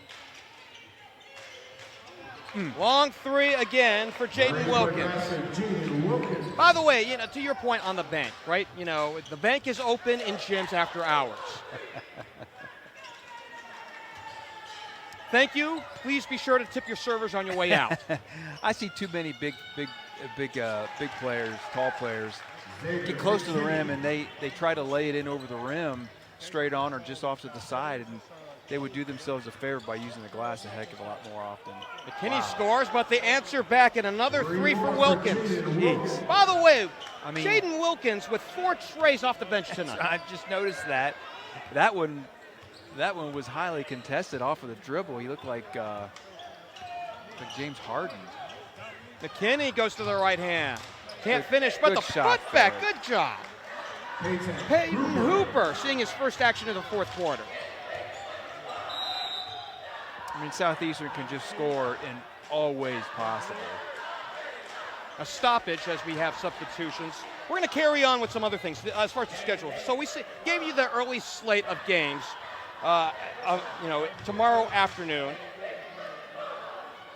Long 3 again for Jaden Wilkins. By the way, to your point on the bank, right? The bank is open in gyms after hours. Thank you. Please be sure to tip your servers on your way out. I see too many big players, tall players, get close to the rim, and they try to lay it in over the rim, straight on or just off to the side, and they would do themselves a favor by using the glass a heck of a lot more often. McKinney scores, but they answer back in another 3 for Wilkins. Jeez. By the way, Jaden Wilkins with 4 trays off the bench tonight. I've just noticed that. That one was highly contested off of the dribble. He looked like James Harden. McKinney goes to the right hand. Can't finish, but the putback. Good job. Peyton Hooper seeing his first action in the fourth quarter. I mean, Southeastern can just score in all ways possible. A stoppage as we have substitutions. We're going to carry on with some other things as far as the schedule. So we gave you the early slate of games, tomorrow afternoon.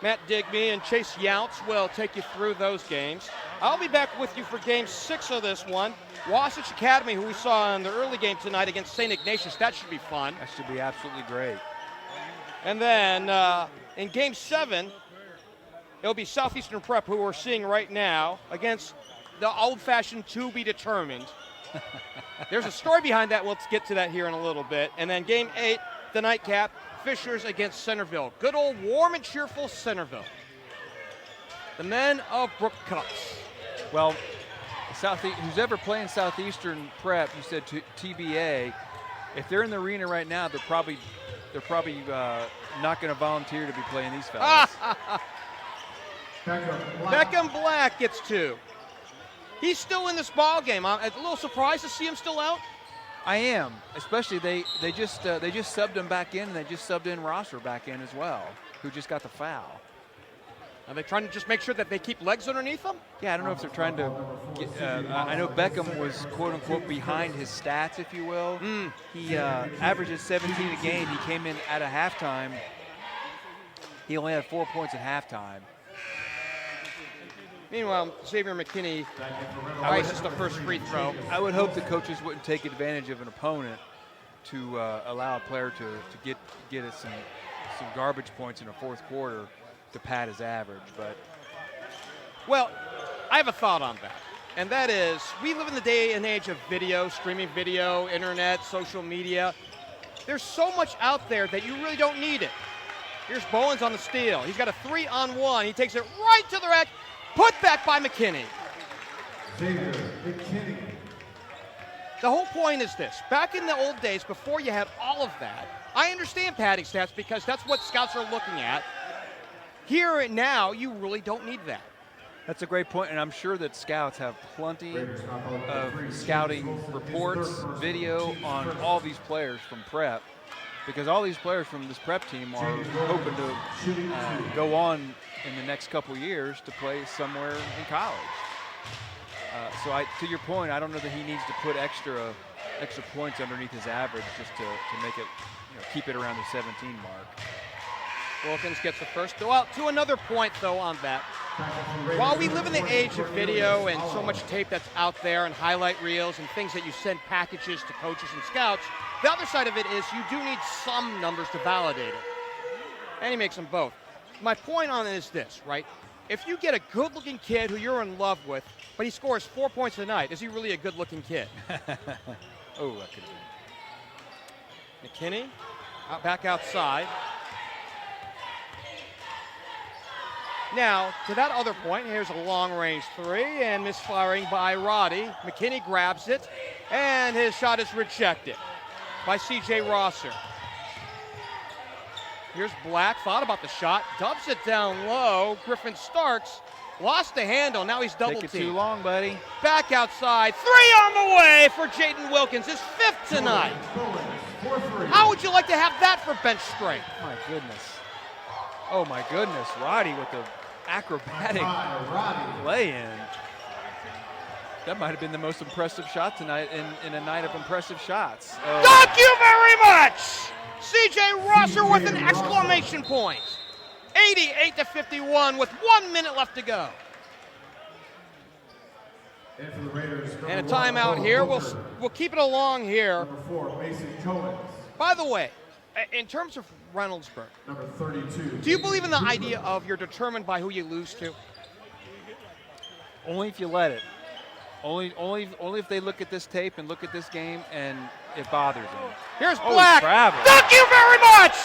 Matt Digby and Chase Younts will take you through those games. I'll be back with you for game 6 of this one. Wasatch Academy, who we saw in the early game tonight against St. Ignatius. That should be fun. That should be absolutely great. And then in game 7, it'll be Southeastern Prep, who we're seeing right now, against the old-fashioned to be determined. There's a story behind that. We'll get to that here in a little bit. And then game 8, the nightcap, Fishers against Centerville. Good old warm and cheerful Centerville. The men of Brook Cups. Well, who's ever playing Southeastern Prep, you said TBA, if they're in the arena right now, they're probably not going to volunteer to be playing these fellas. Beckham Black gets 2. He's still in this ball game. I'm a little surprised to see him still out. I am, especially they just subbed him back in, and they just subbed in Rosser back in as well, who just got the foul. Are they trying to just make sure that they keep legs underneath them? Yeah, I don't know if they're trying to get, I know Beckham was quote-unquote behind his stats, if you will. He averages 17 a game. He came in at a halftime. He only had 4 points at halftime. Meanwhile, Xavier McKinney ices the first free throw. I would hope the coaches wouldn't take advantage of an opponent to allow a player to get us some garbage points in the fourth quarter to pad his average. But well, I have a thought on that, and that is we live in the day and age of video, streaming video, internet, social media. There's so much out there that you really don't need it. Here's Bowens on the steal. He's got a 3-on-1. He takes it right to the rack. Put back by McKinney. McKinney. The whole point is this. Back in the old days, before you had all of that, I understand padding stats because that's what scouts are looking at. Here and now, you really don't need that. That's a great point, and I'm sure that scouts have plenty of scouting reports, video on all these players from prep, because all these players from this prep team are hoping to go on in the next couple years to play somewhere in college. So to your point, I don't know that he needs to put extra points underneath his average just to make it, keep it around the 17 mark. Wilkins gets the first. Well, to another point, though, on that. While we live in the age of video and so much tape that's out there and highlight reels and things that you send packages to coaches and scouts, the other side of it is you do need some numbers to validate it. And he makes them both. My point on it is this, right? If you get a good-looking kid who you're in love with, but he scores 4 points a night, is he really a good-looking kid? Oh, that could be. McKinney, back outside. Now, to that other point, here's a long-range 3 and misfiring by Roddy. McKinney grabs it, and his shot is rejected by C.J. Rosser. Here's Black, thought about the shot, dubs it down low. Griffin Starks lost the handle, now he's double-teamed. Take it too long, buddy. Back outside, 3 on the way for Jaden Wilkins, his 5th tonight. How would you like to have that for bench strength? My goodness. Oh my goodness, Roddy with the acrobatic lay-in. That might have been the most impressive shot tonight in a night of impressive shots. Oh. Thank you very much! C.J. Rosser with an exclamation point. 88-51 with 1 minute left to go. And for the Raiders, and a timeout here. We'll keep it along here. Number 4, Mason Cohen. By the way, in terms of Reynoldsburg, Number 32. Do you believe in the idea of you're determined by who you lose to? Only if you let it. Only if they look at this tape and look at this game and it bothers them. Here's Black. Thank you very much.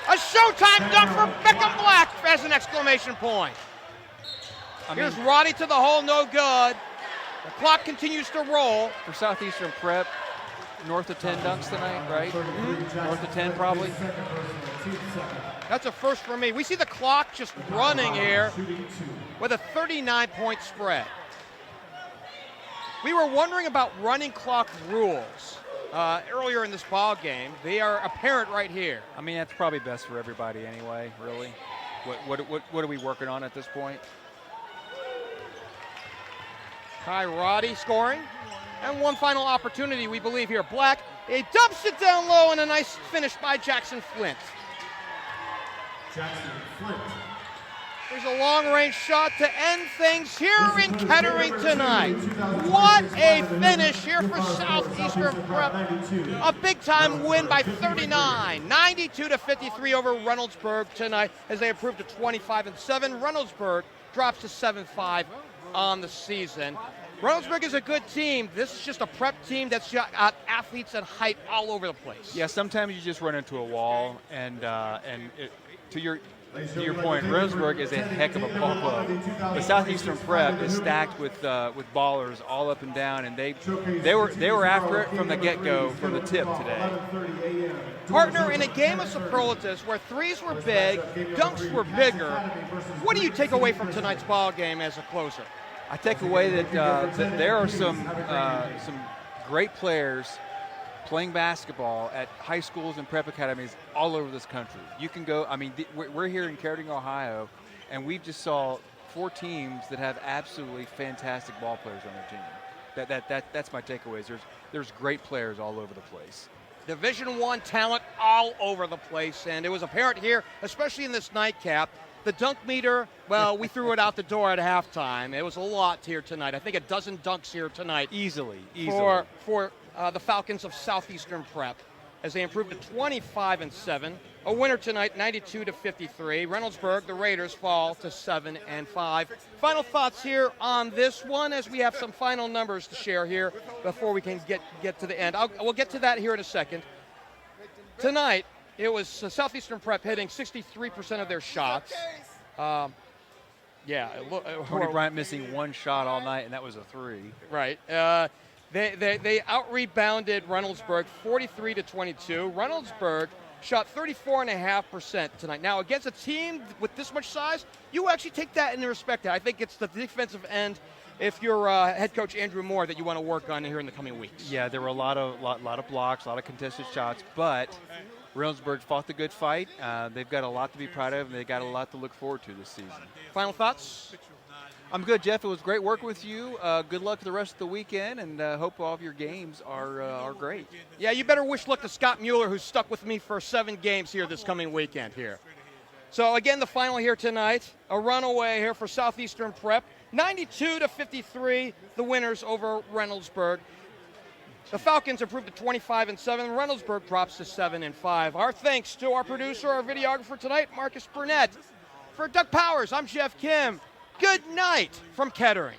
A showtime dunk for Beckham Black as an exclamation point. Here's Roddy to the hole, no good. The clock continues to roll. For Southeastern Prep, north of 10 dunks tonight, right? North of 10 probably. That's a first for me. We see the clock just running here with a 39-point spread. We were wondering about running clock rules. earlier in this ball game. They are apparent right here. I mean, that's probably best for everybody anyway, really. What are we working on at this point? Kai Roddy scoring. And one final opportunity, we believe here. Black, he dumps it down low, and a nice finish by Jackson Flint. Jackson Flint. There's a long-range shot to end things here in Kettering tonight. What a finish here for Southeastern Prep. A big-time win by 39, 92-53 over Reynoldsburg tonight as they improved to 25-7. Reynoldsburg drops to 7-5 on the season. Reynoldsburg is a good team. This is just a prep team that's got athletes and height all over the place. Yeah, sometimes you just run into a wall, to your point, Reynoldsburg is a heck of a ball club. But Southeastern Prep is stacked with ballers all up and down, and they were after it from the get-go, from the tip today. Partner, in a game of superlatives where threes were big, dunks were bigger, what do you take away from tonight's ball game as a closer? I take away that there are some great players playing basketball at high schools and prep academies all over this country. You can go, I mean, we're here in Kettering, Ohio, and we just saw 4 teams that have absolutely fantastic ball players on their team. That's my takeaways. There's great players all over the place. Division I talent all over the place, and it was apparent here, especially in this nightcap. The dunk meter, well, we threw it out the door at halftime. It was a lot here tonight. I think a dozen dunks here tonight. Easily. For the Falcons of Southeastern Prep as they improved to 25-7. A winner tonight, 92-53. Reynoldsburg, the Raiders, fall to 7-5. Final thoughts here on this one as we have some final numbers to share here before we can get to the end. We'll get to that here in a second. Tonight, it was Southeastern Prep hitting 63% of their shots. Tony Bryant missing 1 shot all night, and that was a 3. Right. They out-rebounded Reynoldsburg 43-22. Reynoldsburg shot 34.5% tonight. Now, against a team with this much size, you actually take that into respect. I think it's the defensive end, if you're head coach Andrew Moore, that you want to work on here in the coming weeks. Yeah, there were a lot of blocks, a lot of contested shots, but Reynoldsburg fought the good fight. They've got a lot to be proud of, and they've got a lot to look forward to this season. Final thoughts? I'm good, Jeff. It was great working with you. Good luck the rest of the weekend, and hope all of your games are great. Yeah, you better wish luck to Scott Mueller, who's stuck with me for 7 games here this coming weekend here. So, again, the final here tonight, a runaway here for Southeastern Prep. 92-53, the winners over Reynoldsburg. The Falcons improved to 25-7. Reynoldsburg drops to 7-5. Our thanks to our producer, our videographer tonight, Marcus Burnett. For Doug Powers, I'm Geoff Kim. Good night from Kettering.